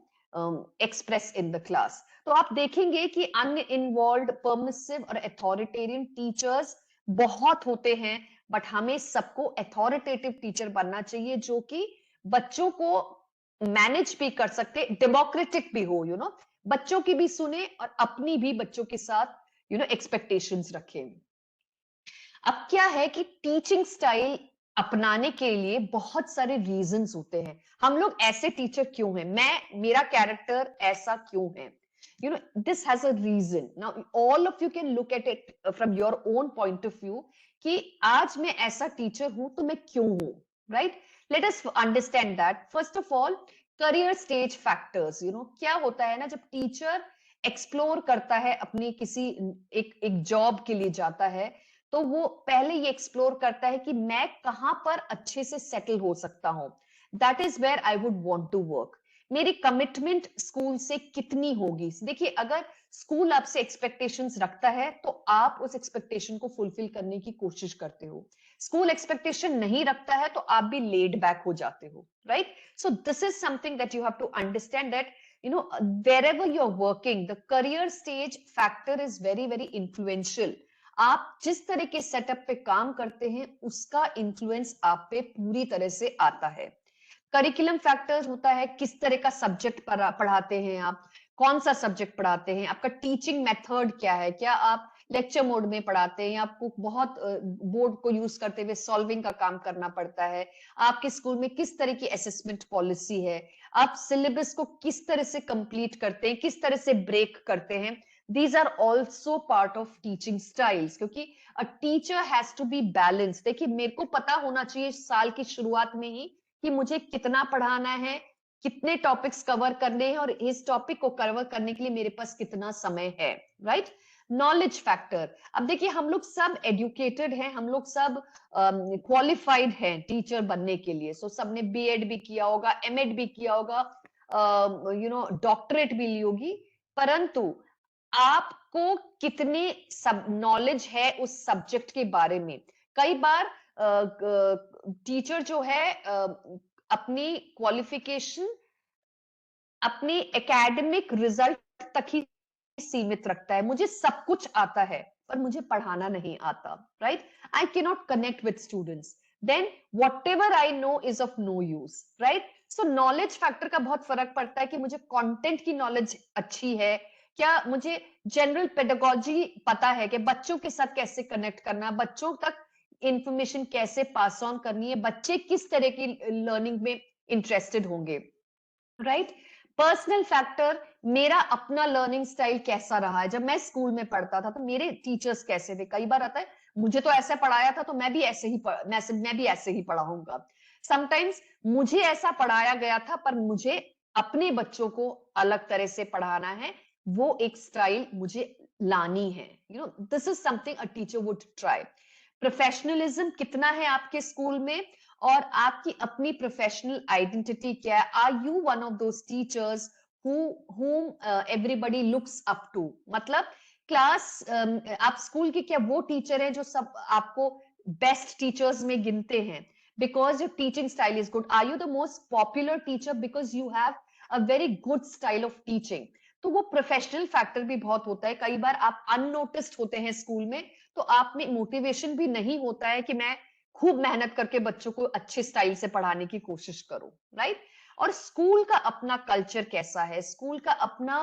S2: express in the class. तो आप देखेंगे कि अनइन्वॉल्व, परमिसिव और अथॉरिटेरियन टीचर्स बहुत होते हैं, बट हमें सबको अथॉरिटेटिव टीचर बनना चाहिए, जो कि बच्चों को मैनेज भी कर सकते, डेमोक्रेटिक भी हो, बच्चों की भी सुने और अपनी भी बच्चों के साथ एक्सपेक्टेशंस रखें। अब क्या है कि टीचिंग स्टाइल अपनाने के लिए बहुत सारे रीजंस होते हैं। हम लोग ऐसे टीचर क्यों हैं, मेरा कैरेक्टर ऐसा क्यों है, this has a reason. Now all of you can look at it from your own point of view, कि आज मैं ऐसा टीचर हूं तो मैं क्यों हूं, right. Let us understand that. First of all, career stage factors, क्या होता है ना, जब टीचर एक्सप्लोर करता है अपनी किसी एक जॉब के लिए जाता है, तो वो पहले ये एक्सप्लोर करता है कि मैं कहां पर अच्छे से सेटल हो सकता हूं, that is where I would want to work. मेरी कमिटमेंट स्कूल से कितनी होगी। देखिए, अगर स्कूल आपसे एक्सपेक्टेशंस रखता है तो आप उस एक्सपेक्टेशन को फुलफिल करने की कोशिश करते हो। स्कूल एक्सपेक्टेशन नहीं रखता है तो आप भी लेड बैक हो जाते हो, right. So this is something that you have to understand, that wherever you're working, the career stage factor is very very influential. आप जिस तरह के सेटअप पे काम करते हैं उसका इंफ्लुएंस आप पे पूरी तरह से आता है। करिकुलम फैक्टर्स होता है, किस तरह का सब्जेक्ट पढ़ाते हैं आप, कौन सा सब्जेक्ट पढ़ाते हैं, आपका टीचिंग मेथड क्या है, क्या आप लेक्चर मोड में पढ़ाते हैं या आपको बहुत बोर्ड को यूज करते हुए सॉल्विंग का काम करना पड़ता है, आपके स्कूल में किस तरह की असेसमेंट पॉलिसी है, आप सिलेबस को किस तरह से कंप्लीट करते हैं, किस तरह से ब्रेक करते हैं, these are also part of teaching styles, क्योंकि a teacher has to be balanced। देखिए मेरे को पता होना चाहिए साल की शुरुआत में ही कि मुझे कितना पढ़ाना है, कितने टॉपिक्स कवर करने हैं और इस टॉपिक को कवर करने के लिए मेरे पास कितना समय है, राइट। नॉलेज फैक्टर, अब देखिए हम लोग सब एजुकेटेड हैं, हम लोग सब क्वालिफाइड हैं टीचर बनने के लिए। सो सबने बीएड भी किया होगा, एमएड भी किया होगा, डॉक्टरेट भी ली होगी, परंतु आपको कितनी सब नॉलेज है उस सब्जेक्ट के बारे में। कई बार टीचर जो है अपनी क्वालिफिकेशन अपनी एकेडमिक रिजल्ट तक ही सीमित रखता है। मुझे सब कुछ आता है पर मुझे पढ़ाना नहीं आता, right. I can not connect with students, then whatever I know is of no use, right. So knowledge factor का बहुत फर्क पड़ता है कि मुझे कंटेंट की नॉलेज अच्छी है क्या, मुझे जनरल पेडागोजी पता है कि बच्चों के साथ कैसे कनेक्ट करना, बच्चों तक इंफॉर्मेशन कैसे पास ऑन करनी है, बच्चे किस तरह की लर्निंग में इंटरेस्टेड होंगे, राइट। पर्सनल फैक्टर, मेरा अपना लर्निंग स्टाइल कैसा रहा है। जब मैं स्कूल में पढ़ता था तो मेरे टीचर्स कैसे थे, कई बार आता है मुझे तो ऐसा पढ़ाया था तो मैं भी ऐसे ही मैं भी ऐसे ही पढ़ाऊंगा। समटाइम्स मुझे ऐसा पढ़ाया गया था पर मुझे अपने बच्चों को अलग तरह से पढ़ाना है, वो एक स्टाइल मुझे लानी है। This is something a teacher would try. Professionalism कितना है आपके स्कूल में और आपकी अपनी प्रोफेशनल आइडेंटिटी क्या है। Are you one of those teachers whom everybody looks up to, मतलब क्लास आप स्कूल के क्या वो टीचर हैं जो सब आपको बेस्ट टीचर्स में गिनते हैं because your teaching style is good. Are you the most popular teacher because you have a very good style of teaching. तो वो प्रोफेशनल फैक्टर भी बहुत होता है। कई बार आप अननोटिस्ड होते हैं स्कूल में तो आप में मोटिवेशन भी नहीं होता है कि मैं खूब मेहनत करके बच्चों को अच्छे स्टाइल से पढ़ाने की कोशिश करूं, राइट। और स्कूल का अपना कल्चर कैसा है, स्कूल का अपना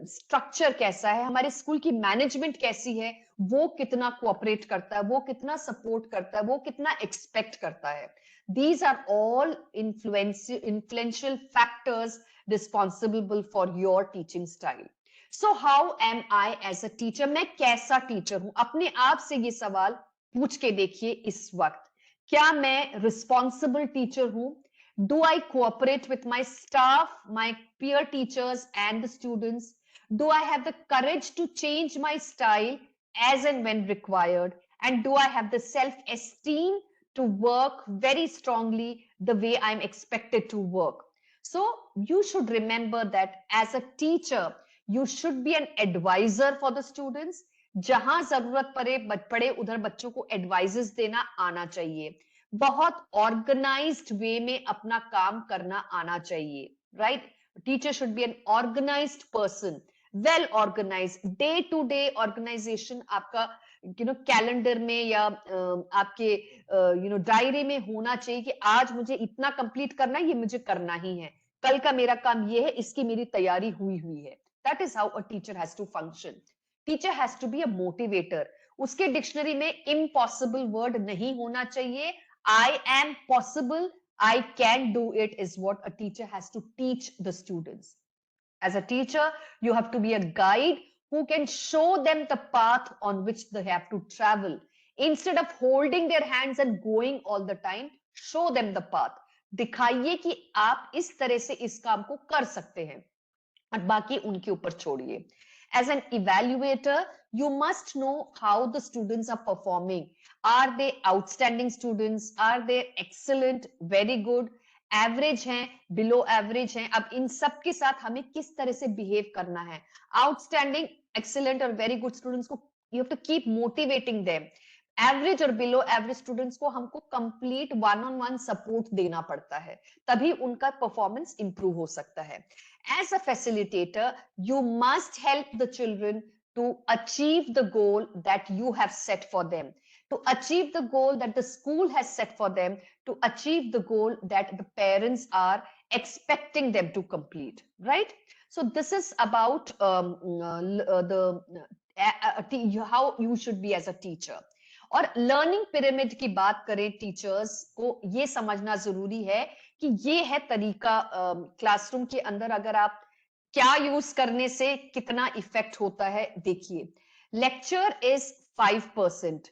S2: स्ट्रक्चर कैसा है, हमारे स्कूल की मैनेजमेंट कैसी है, वो कितना कोऑपरेट करता है, वो कितना सपोर्ट करता है, वो कितना एक्सपेक्ट करता है। These are all influential factors responsible for your teaching style. So how am I as a teacher, मैं कैसा टीचर हूं, अपने आप से ये सवाल पूछ के देखिए इस वक्त। क्या मैं रिस्पॉन्सिबल टीचर हूं? Do I cooperate with my staff, my peer teachers and the students? Do I have the courage to change my style as and when required? And do I have the self-esteem to work very strongly the way I'm expected to work? So you should remember that as a teacher, you should be an advisor for the students. जहां जरूरत पड़े उधर बच्चों को एडवाइजेस देना आना चाहिए, बहुत ऑर्गेनाइज्ड वे में अपना काम करना आना चाहिए, right. Teacher should be an organised person, well organised. Day to day organisation आपका कैलेंडर में या आपके डायरी में होना चाहिए कि आज मुझे इतना कंप्लीट करना है, ये मुझे करना ही है, कल का मेरा काम ये है, इसकी मेरी तैयारी हुई हुई है। That is how a teacher has to function. Teacher has to be a motivator. उसके डिक्शनरी में इम्पॉसिबल वर्ड नहीं होना चाहिए। I am possible, I can do it is what a teacher has to teach the students. As a teacher, you have to be a guide who can show them the path on which they have to travel. Instead of holding their hands and going all the time, show them the path. दिखाइए कि आप इस तरह से इस काम को कर सकते हैं और बाकी उनके ऊपर छोड़िए। As an evaluator, you must know how the students are performing. Are they outstanding students? Are they excellent, very good, average हैं, below average हैं? अब इन सब के साथ हमें किस तरह से behave करना है? Outstanding, excellent और very good students को you have to keep motivating them. Average और बिलो एवरेज स्टूडेंट्स को हमको complete one on one support देना पड़ता है, तभी उनका परफॉर्मेंस इंप्रूव हो सकता है। As a facilitator, you must help the children to achieve the goal that you have set for them, to achieve the goal that the school has set for them, to achieve the goal that the parents are expecting them to complete, right? So this is about the how you should be as a teacher. और लर्निंग पिरामिड की बात करें, टीचर्स को ये समझना जरूरी है कि ये है तरीका क्लासरूम के अंदर अगर आप क्या यूज करने से कितना इफेक्ट होता है। देखिए, lecture is 5%.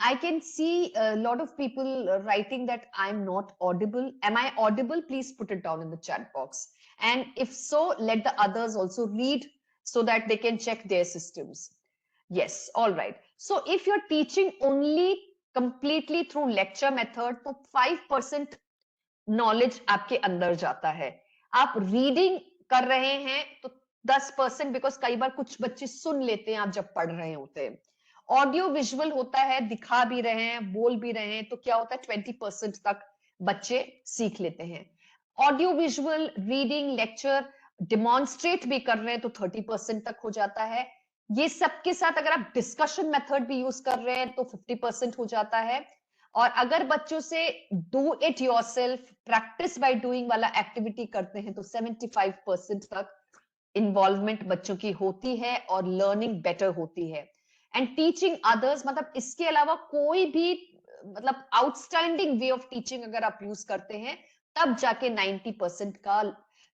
S2: I can see a lot of people writing that I'm not audible. Am I audible? Please put it down in the chat box. And if so, let the others also read so that they can check their systems. Yes, all right. So if you're teaching only completely through lecture method, तो 5% नॉलेज आपके अंदर जाता है। आप रीडिंग कर रहे हैं तो 10%, बिकॉज कई बार कुछ बच्चे सुन लेते हैं आप जब पढ़ रहे होते हैं। ऑडियो विजुअल होता है, दिखा भी रहे हैं, बोल भी रहे हैं, तो क्या होता है 20% तक बच्चे सीख लेते हैं। Audio visual, reading, lecture, demonstrate भी कर रहे हैं तो 30% तक हो जाता है। ये सबके साथ अगर आप डिस्कशन मेथड भी यूज कर रहे हैं तो 50% हो जाता है। और अगर बच्चों से do it yourself, practice by doing वाला एक्टिविटी करते हैं तो 75% तक इन्वॉल्वमेंट बच्चों की होती है और लर्निंग बेटर होती है। एंड टीचिंग अदर्स, मतलब इसके अलावा कोई भी मतलब आउटस्टैंडिंग वे ऑफ टीचिंग अगर आप यूज करते हैं तब जाके 90% का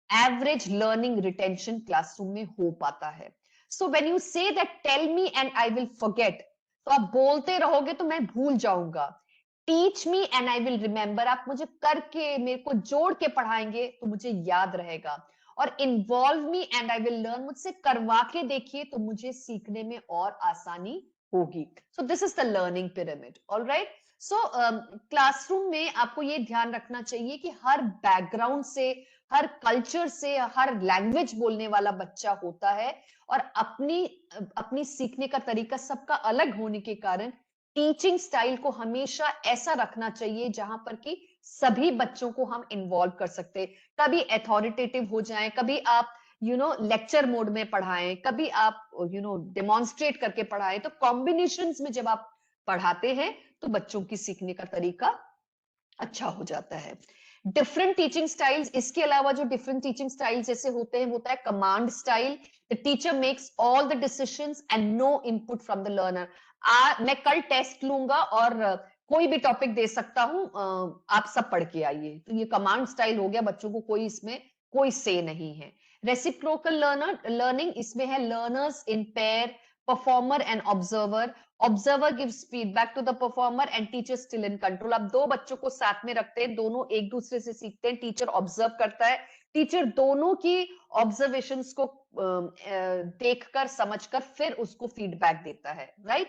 S2: एवरेज लर्निंग रिटेंशन क्लासरूम में हो पाता है। So when you say that tell me and I will forget, तो आप बोलते रहोगे तो मैं भूल जाऊंगा। Teach me and I will remember, आप मुझे करके मेरे को जोड़ के पढ़ाएंगे तो मुझे याद रहेगा। और involve me and I will learn, मुझसे करवा के देखिए तो मुझे सीखने में और आसानी होगी। सो this is the learning pyramid. Alright, so classroom में आपको ये ध्यान रखना चाहिए कि हर बैकग्राउंड से, हर कल्चर से, हर लैंग्वेज बोलने वाला बच्चा होता है और अपनी अपनी सीखने का तरीका सबका अलग होने के कारण टीचिंग स्टाइल को हमेशा ऐसा रखना चाहिए जहां पर कि सभी बच्चों को हम इन्वॉल्व कर सकते। कभी अथॉरिटेटिव हो जाए, कभी आप लेक्चर मोड में पढ़ाएं, कभी आप डेमोन्स्ट्रेट करके पढ़ाएं। तो कॉम्बिनेशंस में जब आप पढ़ाते हैं तो बच्चों की सीखने का तरीका अच्छा हो जाता है। डिफरेंट टीचिंग स्टाइल्स, इसके अलावा जो डिफरेंट टीचिंग स्टाइल्स जैसे होते हैं, होता है command style. The teacher makes all the decisions and no input from the learner. मैं कल टेस्ट लूंगा और कोई भी टॉपिक दे सकता हूं, आप सब पढ़ के आइए, तो ये कमांड स्टाइल हो गया। बच्चों को कोई इसमें कोई से नहीं है। रेसिप्रोकल लर्निंग, इसमें है learners in pair, performer and observer. Observer gives feedback to the performer and teacher still in control. अब दो बच्चों को साथ में रखते हैं, दोनों एक दूसरे से सीखते हैं, टीचर ऑब्जर्व करता है, टीचर दोनों की ऑब्जर्वेशंस को देखकर समझकर फिर उसको फीडबैक देता है। Right,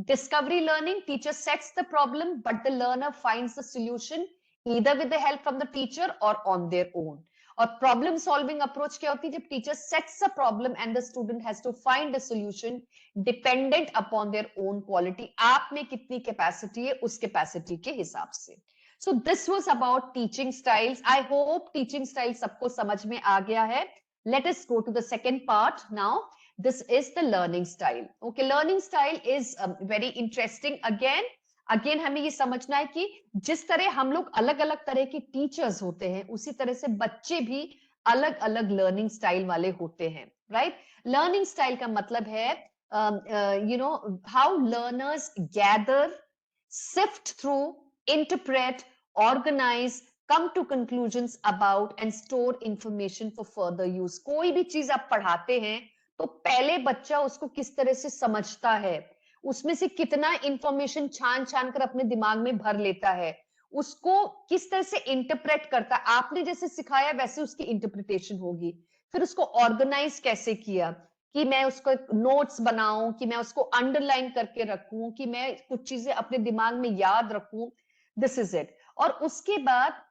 S2: discovery learning, teacher sets the problem but the learner finds the solution either with the help from the teacher और ऑन देयर ओन। और प्रॉब्लम सॉल्विंग अप्रोच क्या होती है, जब teacher sets a problem and the student has to find a solution dependent upon their own quality. आप में कितनी कैपेसिटी है उस कैपेसिटी के हिसाब से। So this was about teaching styles. I hope teaching style सबको समझ में आ गया है। Let us go to the second part now. This is the learning style. Okay, learning style is very interesting. Again हमें ये समझना है कि जिस तरह हम लोग अलग अलग तरह के टीचर्स होते हैं, उसी तरह से बच्चे भी अलग अलग लर्निंग स्टाइल वाले होते हैं। राइट, लर्निंग स्टाइल का मतलब है how learners gather, sift through, interpret, organize, come to conclusions about and store information for further use। कोई भी चीज आप पढ़ाते हैं तो पहले बच्चा उसको किस तरह से समझता है, उसमें से कितना इंफॉर्मेशन छान छान कर अपने दिमाग में भर लेता है, उसको किस तरह से इंटरप्रेट करता है। आपने जैसे सिखाया वैसे उसकी इंटरप्रिटेशन होगी। फिर उसको ऑर्गेनाइज कैसे किया, कि मैं उसको नोट्स बनाऊं, कि मैं उसको अंडरलाइन करके रखूं, कि मैं कुछ चीजें अपने दिमाग में याद रखूं। This is it. और उसके बाद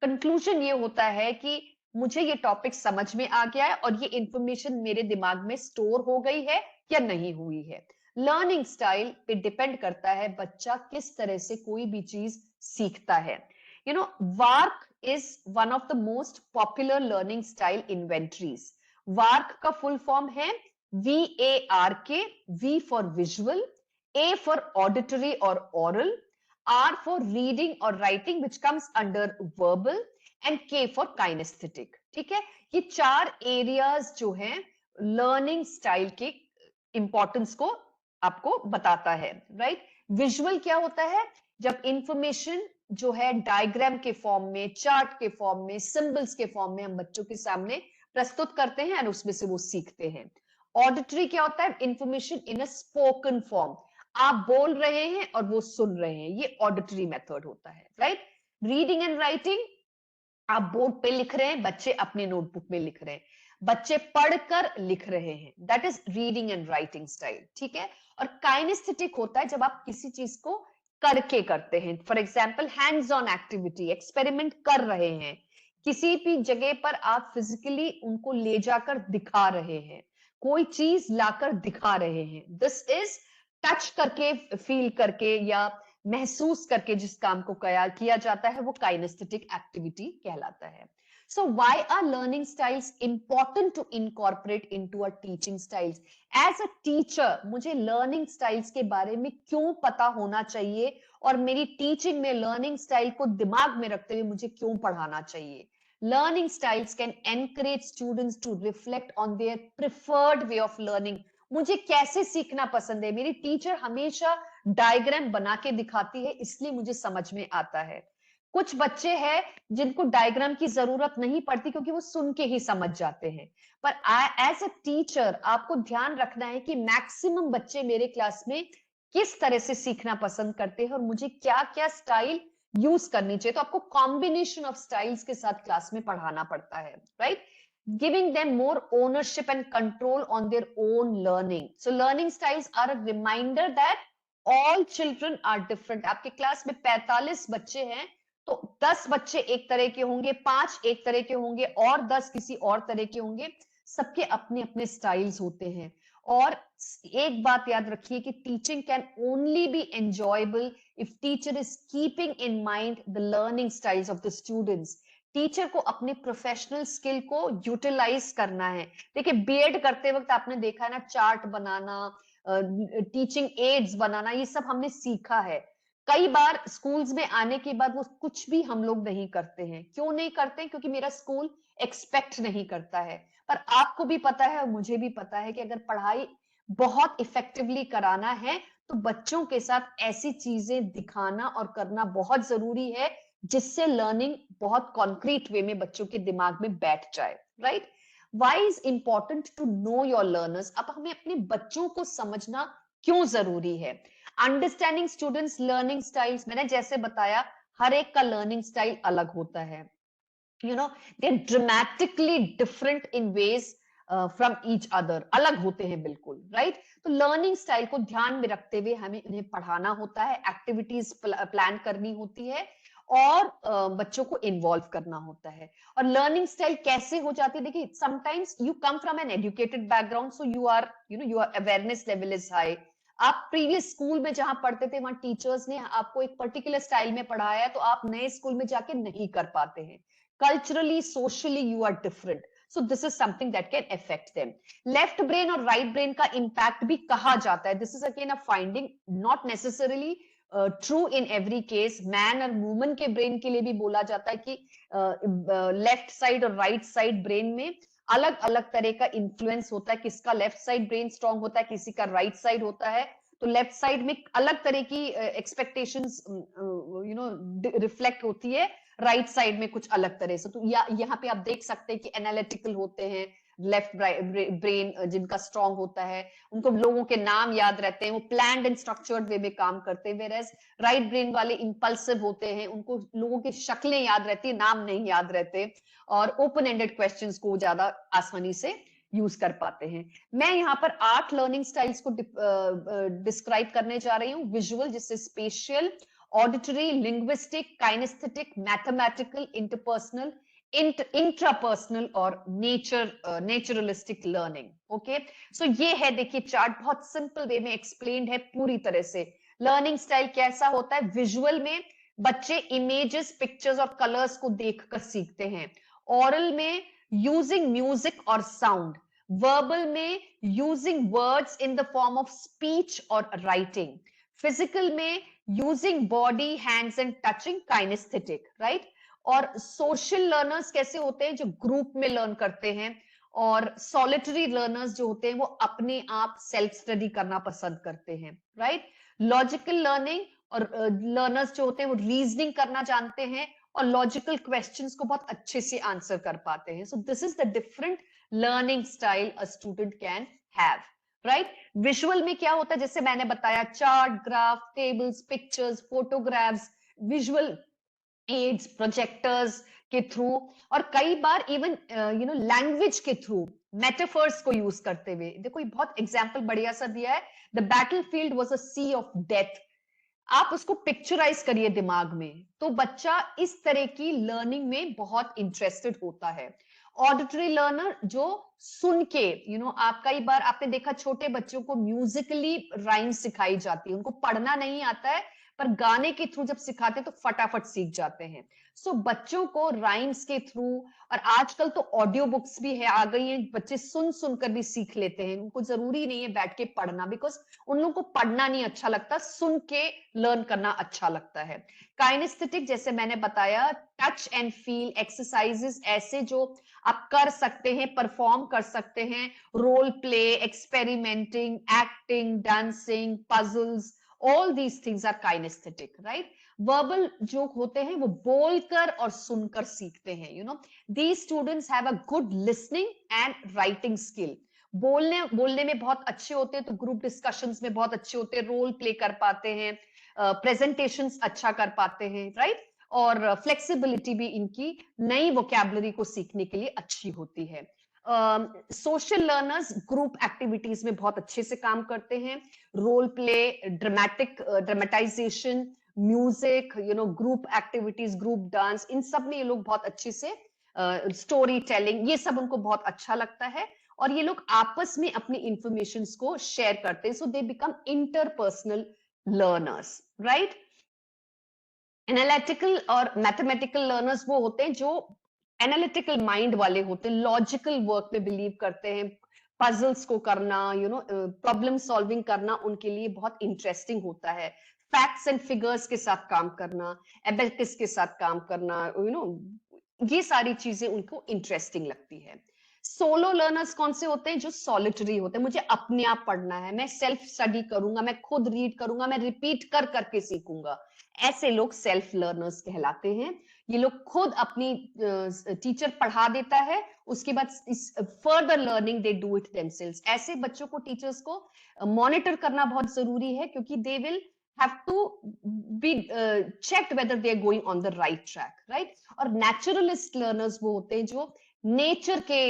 S2: कंक्लूजन ये होता है कि मुझे ये टॉपिक समझ में आ गया है और ये इंफॉर्मेशन मेरे दिमाग में स्टोर हो गई है या नहीं हुई है। लर्निंग स्टाइल पे डिपेंड करता है बच्चा किस तरह से कोई भी चीज सीखता है। वार्क is one of the most popular learning style inventories. वार्क का फुल फॉर्म है VARK, V for visual, A for auditory or oral, R for reading or writing which comes under verbal and K for kinesthetic। ठीक है, ये चार एरियाज जो हैं लर्निंग स्टाइल के इंपॉर्टेंस को आपको बताता है, राइट। विजुअल क्या होता है? जब इंफॉर्मेशन जो है डायग्राम के फॉर्म में, चार्ट के फॉर्म में, सिंबल्स के फॉर्म में हम बच्चों के सामने प्रस्तुत करते हैं और उसमें से वो सीखते हैं। ऑडिटरी क्या होता है? Information in a spoken form, आप बोल रहे हैं और वो सुन रहे हैं, ये ऑडिटरी मेथड होता है, राइट। रीडिंग एंड राइटिंग, आप बोर्ड पे लिख रहे हैं, बच्चे अपने नोटबुक में लिख रहे हैं, बच्चे पढ़कर लिख रहे हैं, that is reading and writing style, ठीक है। और काइनेस्थेटिक होता है जब आप किसी चीज को करके करते हैं, for example hands on activity, experiment कर रहे हैं, किसी भी जगह पर आप फिजिकली उनको ले जाकर दिखा रहे हैं, कोई चीज लाकर दिखा रहे हैं, दिस इज टच करके, फील करके या महसूस करके जिस काम को किया जाता है वो काइनेस्थेटिक एक्टिविटी कहलाता है। So why are learning styles important to incorporate into a teaching styles? As a teacher मुझे लर्निंग स्टाइल्स के बारे में क्यों पता होना चाहिए और मेरी टीचिंग में लर्निंग स्टाइल को दिमाग में रखते हुए मुझे क्यों पढ़ाना चाहिए? Learning styles can encourage students to reflect on their preferred way of learning. मुझे कैसे सीखना पसंद है, मेरी टीचर हमेशा डायग्राम बना के दिखाती है इसलिए मुझे समझ में आता है। कुछ बच्चे हैं जिनको डायग्राम की जरूरत नहीं पड़ती क्योंकि वो सुन के ही समझ जाते हैं। पर एज अ टीचर आपको ध्यान रखना है कि मैक्सिमम बच्चे मेरे क्लास में किस तरह से सीखना पसंद करते हैं और मुझे क्या क्या स्टाइल यूज करनी चाहिए। तो आपको कॉम्बिनेशन ऑफ स्टाइल्स के साथ क्लास में पढ़ाना पड़ता है, right. Giving them more ownership and control on their own learning. So learning styles are a reminder that all children are different. आपके क्लास में 45 बच्चे हैं तो 10 बच्चे एक तरह के होंगे, 5 एक तरह के होंगे और 10 किसी और तरह के होंगे। सबके अपने अपने स्टाइल्स होते हैं। और एक बात याद रखिए कि teaching can only be enjoyable if teacher is keeping in mind the learning styles of the students. Teacher को अपने प्रोफेशनल स्किल को यूटिलाइज करना है। देखिए बीएड करते वक्त आपने देखा है ना, चार्ट बनाना, टीचिंग एड्स बनाना, ये सब हमने सीखा है। कई बार स्कूल्स में आने के बाद वो कुछ भी हम लोग नहीं करते हैं। क्यों नहीं करते? क्योंकि मेरा स्कूल एक्सपेक्ट नहीं करता है। पर आपको भी पता है और मुझे भी पता है कि अगर पढ़ाई बहुत इफेक्टिवली कराना है तो बच्चों के साथ ऐसी चीजें दिखाना और करना बहुत जरूरी है जिससे लर्निंग बहुत कॉन्क्रीट वे में बच्चों के दिमाग में बैठ जाए, right. Why is important to know your learners? अब हमें अपने बच्चों को समझना क्यों जरूरी है? अंडरस्टैंडिंग स्टूडेंट्स लर्निंग स्टाइल्स, मैंने जैसे बताया हर एक का लर्निंग स्टाइल अलग होता है, you know, they dramatically different in veg from each other, अलग होते हैं बिल्कुल, राइट। तो लर्निंग स्टाइल को ध्यान में रखते हुए हमें उन्हें पढ़ाना होता है, एक्टिविटीज प्लान करनी होती है और बच्चों को इन्वॉल्व करना होता है। और लर्निंग स्टाइल कैसे हो जाती है? देखिए sometimes you come from an educated background, so you are, you know, your awareness level is high. आप प्रीवियस स्कूल में जहां पढ़ते थे वहां टीचर्स ने आपको एक पर्टिकुलर स्टाइल में पढ़ाया है तो आप नए स्कूल में जाके नहीं कर पाते हैं। Culturally socially you are different, so this is something that can affect them. Left brain और राइट ब्रेन का इंपैक्ट भी कहा जाता है, this is again a finding, not necessarily true in every case. Man और वुमन के ब्रेन के लिए भी बोला जाता है कि लेफ्ट साइड और राइट साइड ब्रेन में अलग अलग तरह का इंफ्लुएंस होता है, किसका लेफ्ट साइड ब्रेन स्ट्रांग होता है, किसी का राइट साइड होता है। तो लेफ्ट साइड में अलग तरह की एक्सपेक्टेशंस यू नो रिफ्लेक्ट होती है, राइट साइड में कुछ अलग तरह से। तो यहाँ पे आप देख सकते हैं कि एनालिटिकल होते हैं लेफ्ट ब्रेन, जिनका स्ट्रांग होता है उनको लोगों के नाम याद रहते हैं, वो प्लान्ड एंड स्ट्रक्चर्ड वे में काम करते हैं। वेयरएज राइट ब्रेन वाले इंपल्सिव होते हैं, उनको लोगों की शक्लें याद रहती है, नाम नहीं याद रहते, और ओपन एंडेड क्वेश्चंस को ज्यादा आसानी से यूज कर पाते हैं। मैं यहाँ पर 8 लर्निंग स्टाइल्स को डिस्क्राइब करने जा रही हूँ। विजुअल, जिससे spatial, auditory, linguistic, kinesthetic, mathematical, interpersonal, intrapersonal और नेचुरलिस्टिक लर्निंग। ओके, सो ये है, देखिए चार्ट बहुत सिंपल वे में एक्सप्लेन्ड है पूरी तरह से। लर्निंग स्टाइल कैसा होता है? विजुअल में बच्चे इमेजेस, पिक्चर्स और कलर्स को देखकर सीखते हैं। ऑरल में यूजिंग म्यूजिक और साउंड। वर्बल में using words in the form of speech और राइटिंग। फिजिकल में using body, hands and touching, kinesthetic, right. और सोशल लर्नर्स कैसे होते हैं? जो ग्रुप में लर्न करते हैं। और सॉलिटरी लर्नर्स जो होते हैं वो अपने आप सेल्फ स्टडी करना पसंद करते हैं, राइट। लॉजिकल लर्निंग और लर्नर्स जो होते हैं वो रीजनिंग करना जानते हैं और लॉजिकल क्वेश्चंस को बहुत अच्छे से आंसर कर पाते हैं। सो this is the different learning style a student can have, right. Visual में क्या होता है, जैसे मैंने बताया, chart, graph, tables, pictures, photographs, visual aids, projectors के थ्रू, और कई बार इवन लैंग्वेज के थ्रू मेटाफर्स को यूज करते हुए। देखो ये बहुत एग्जांपल बढ़िया सा दिया है, the battlefield was a sea of death. आप उसको पिक्चराइज करिए दिमाग में, तो बच्चा इस तरह की लर्निंग में बहुत इंटरेस्टेड होता है। ऑडिटरी लर्नर जो सुन के, आप कई बार आपने देखा छोटे बच्चों को म्यूजिकली राइम सिखाई जाती है, उनको पढ़ना नहीं आता है पर गाने के थ्रू जब सिखाते हैं तो फटाफट सीख जाते हैं। सो बच्चों को राइम्स के थ्रू, और आजकल तो ऑडियो बुक्स भी है, आ गई हैं, बच्चे सुन सुनकर भी सीख लेते हैं, उनको जरूरी नहीं है बैठ के पढ़ना, बिकॉज उन लोगों को पढ़ना नहीं अच्छा लगता, सुन के लर्न करना अच्छा लगता है। काइनेस्थेटिक, जैसे मैंने बताया, टच एंड फील एक्सरसाइजेस ऐसे जो आप कर सकते हैं, परफॉर्म कर सकते हैं, role play, experimenting, acting, dancing, puzzles, all these things are kinesthetic, right. Verbal जो होते हैं वो बोलकर और सुनकर सीखते हैं, these students have a good listening and writing skill। बोलने में बहुत अच्छे होते हैं, तो ग्रुप डिस्कशंस में बहुत अच्छे होते हैं, रोल प्ले कर पाते हैं, प्रेजेंटेशंस अच्छा कर पाते हैं, राइट। और फ्लेक्सिबिलिटी भी इनकी नई वोकैबुलरी को सीखने के लिए अच्छी होती है। सोशल लर्नर्स ग्रुप एक्टिविटीज में बहुत अच्छे से काम करते हैं, role play, dramatization, music, group activities, group dance, इन सब में ये लोग बहुत अच्छे से, स्टोरी टेलिंग, ये सब उनको बहुत अच्छा लगता है, और ये लोग आपस में अपनी इंफॉर्मेशन को शेयर करते हैं। So they become interpersonal learners, right. Analytical और मैथमेटिकल लर्नर्स वो होते हैं जो एनालिटिकल माइंड वाले होते हैं, लॉजिकल वर्क में बिलीव करते हैं, पजल्स को करना, प्रॉब्लम सॉल्विंग करना उनके लिए बहुत इंटरेस्टिंग होता है, फैक्ट्स एंड फिगर्स के साथ काम करना, एबेकस के साथ काम करना, ये सारी चीजें उनको इंटरेस्टिंग लगती है। सोलो लर्नर्स कौन से होते हैं, जो सॉलिटरी होते हैं, मुझे अपने आप पढ़ना है, मैं सेल्फ स्टडी करूंगा, मैं खुद रीड करूंगा, मैं रिपीट कर करके सीखूंगा, ऐसे लोग सेल्फ लर्नर्स कहलाते हैं। ये लोग खुद अपनी टीचर पढ़ा देता है, उसके बाद further learning they do it themselves. ऐसे बच्चों को टीचर्स को मॉनिटर करना बहुत जरूरी है, क्योंकि they will have to be checked whether they are going on the right track, right। और naturalist learners वो होते हैं जो नेचर के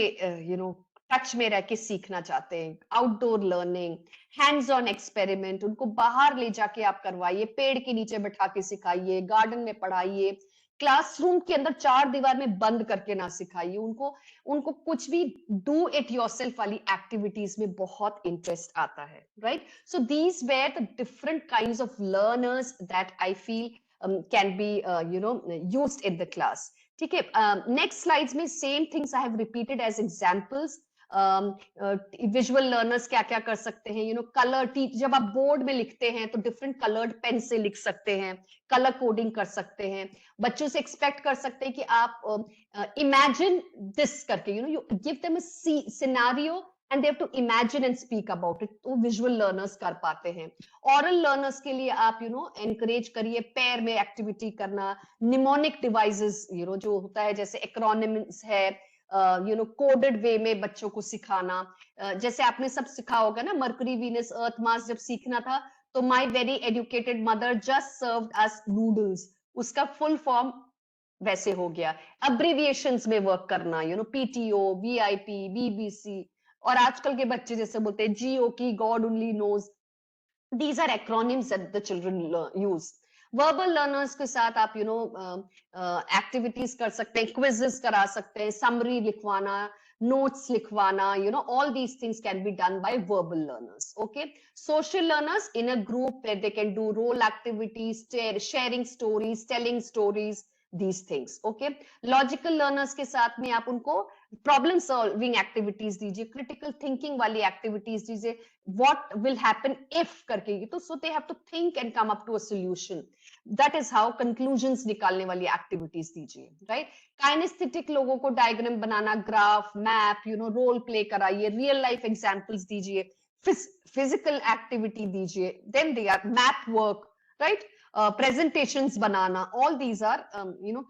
S2: टच में रह के सीखना चाहते हैं, outdoor learning, hands on experiment, उनको बाहर ले जाके आप करवाइए, पेड़ के नीचे बैठा के सिखाइए, गार्डन में पढ़ाइए, क्लासरूम के अंदर चार दीवार में बंद करके ना सिखाइए, उनको कुछ भी डू इट योरसेल्फ वाली एक्टिविटीज में बहुत इंटरेस्ट आता है, right. So these were the different kinds of learners that I feel can be used in the class. ठीक है, नेक्स्ट स्लाइड्स में same things I have repeated as examples. Visual learners क्या क्या कर सकते हैं, कलर, जब आप बोर्ड में लिखते हैं तो डिफरेंट कलर्ड पेन से लिख सकते हैं, कलर कोडिंग कर सकते हैं। बच्चों से एक्सपेक्ट कर सकते हैं कि आप इमेजिन दिस करके, you give them a scenario and they have to imagine and speak about it, तो विजुअल लर्नर्स कर पाते हैं। ऑरल लर्नर्स के लिए आप एनकरेज करिए पैर में एक्टिविटी करना, निमोनिक डिवाइसेस जो होता है, जैसे एक्रोनिम्स है, कोडेड वे में बच्चों को सिखाना। जैसे आपने सब सिखा होगा ना, मरकरी, वीनस, अर्थ, मार्स जब सीखना था तो my very educated mother just served us noodles, उसका फुल फॉर्म वैसे हो गया। अब्रिविएशंस में वर्क करना, पीटीओ, वीआईपी, बीबीसी, और आजकल के बच्चे जैसे बोलते हैं G O K, God only knows, these are acronyms that the children use। Verbal learners के साथ आप एक्टिविटीज कर सकते हैं, क्विजेस करा सकते हैं, समरी लिखवाना, नोट्स लिखवाना, all these things can be done by verbal learners, okay। Social learners in a group where they can do role activities, sharing stories, telling stories, these things. Okay, logical learners के साथ में आप उनको प्रॉब्लम सॉल्विंग एक्टिविटीज दीजिए, क्रिटिकल थिंकिंग वाली एक्टिविटीज दीजिए, व्हाट विल हैपन इफ करके, तो so they have to think and come up to a solution. That is how conclusions निकालने वाली एक्टिविटीज दीजिए, राइट. काइनेस्थेटिक लोगों को डायग्राम बनाना, ग्राफ, मैप, रोल प्ले कराइए, रियल लाइफ एग्जांपल्स दीजिए, फिजिकल एक्टिविटी दीजिए, then they are map work, right. Presentations banana, all these are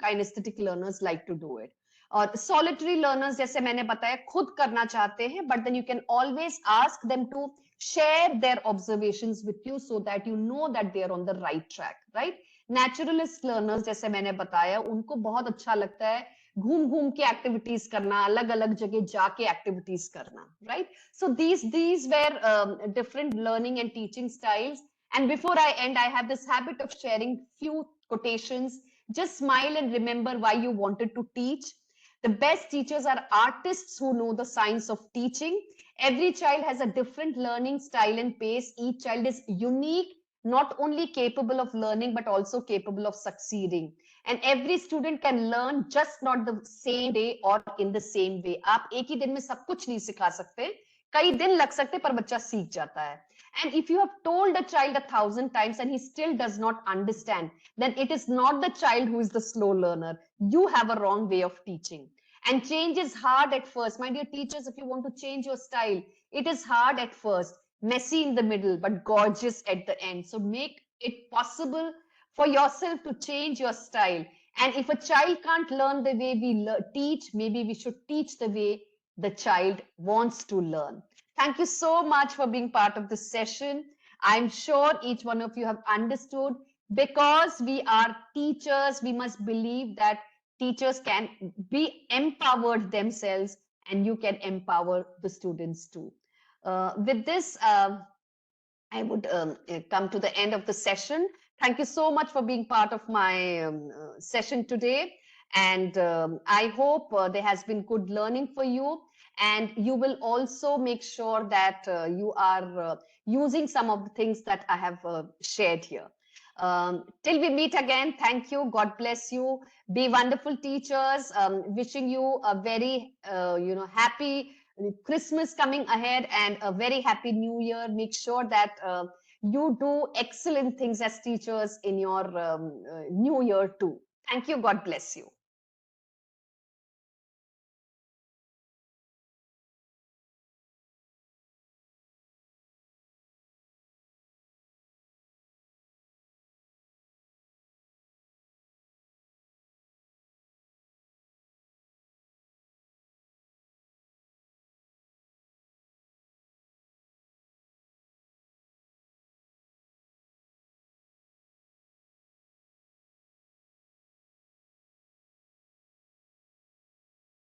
S2: kinesthetic learners like to do it. और solitary learners जैसे मैंने बताया खुद करना चाहते हैं, but then you can always ask them to share their observations with you so that you know that they are on the right track, right. Naturalist learners जैसे मैंने बताया उनको बहुत अच्छा लगता है घूम घूम के एक्टिविटीज करना, अलग अलग जगह जाके एक्टिविटीज करना, right. So these were different learning and teaching styles. And before I end, I have this habit of sharing few quotations. Just smile and remember why you wanted to teach. The best teachers are artists who know the science of teaching. Every child has a different learning style and pace. Each child is unique, not only capable of learning, but also capable of succeeding. And every student can learn, just not the same day or in the same way. आप एक ही दिन में सब कुछ नहीं सिखा सकते, कई दिन लग सकते, पर बच्चा सीख जाता है. And if you have told a child 1,000 times and he still does not understand, then it is not the child who is the slow learner. You have a wrong way of teaching. And change is hard at first. My dear teachers, if you want to change your style, it is hard at first, messy in the middle, but gorgeous at the end. So make it possible for yourself to change your style. And if a child can't learn the way we teach, maybe we should teach the way the child wants to learn. Thank you so much for being part of this session. I'm sure each one of you have understood. Because we are teachers, we must believe that teachers can be empowered themselves, and you can empower the students too. With this, I would come to the end of the session. Thank you so much for being part of my session today. And I hope there has been good learning for you. And you will also make sure that you are using some of the things that I have shared here. Till we meet again, thank you. God bless you. Be wonderful teachers. Wishing you a very, happy Christmas coming ahead and a very happy new year. Make sure that you do excellent things as teachers in your new year too. Thank you. God bless you.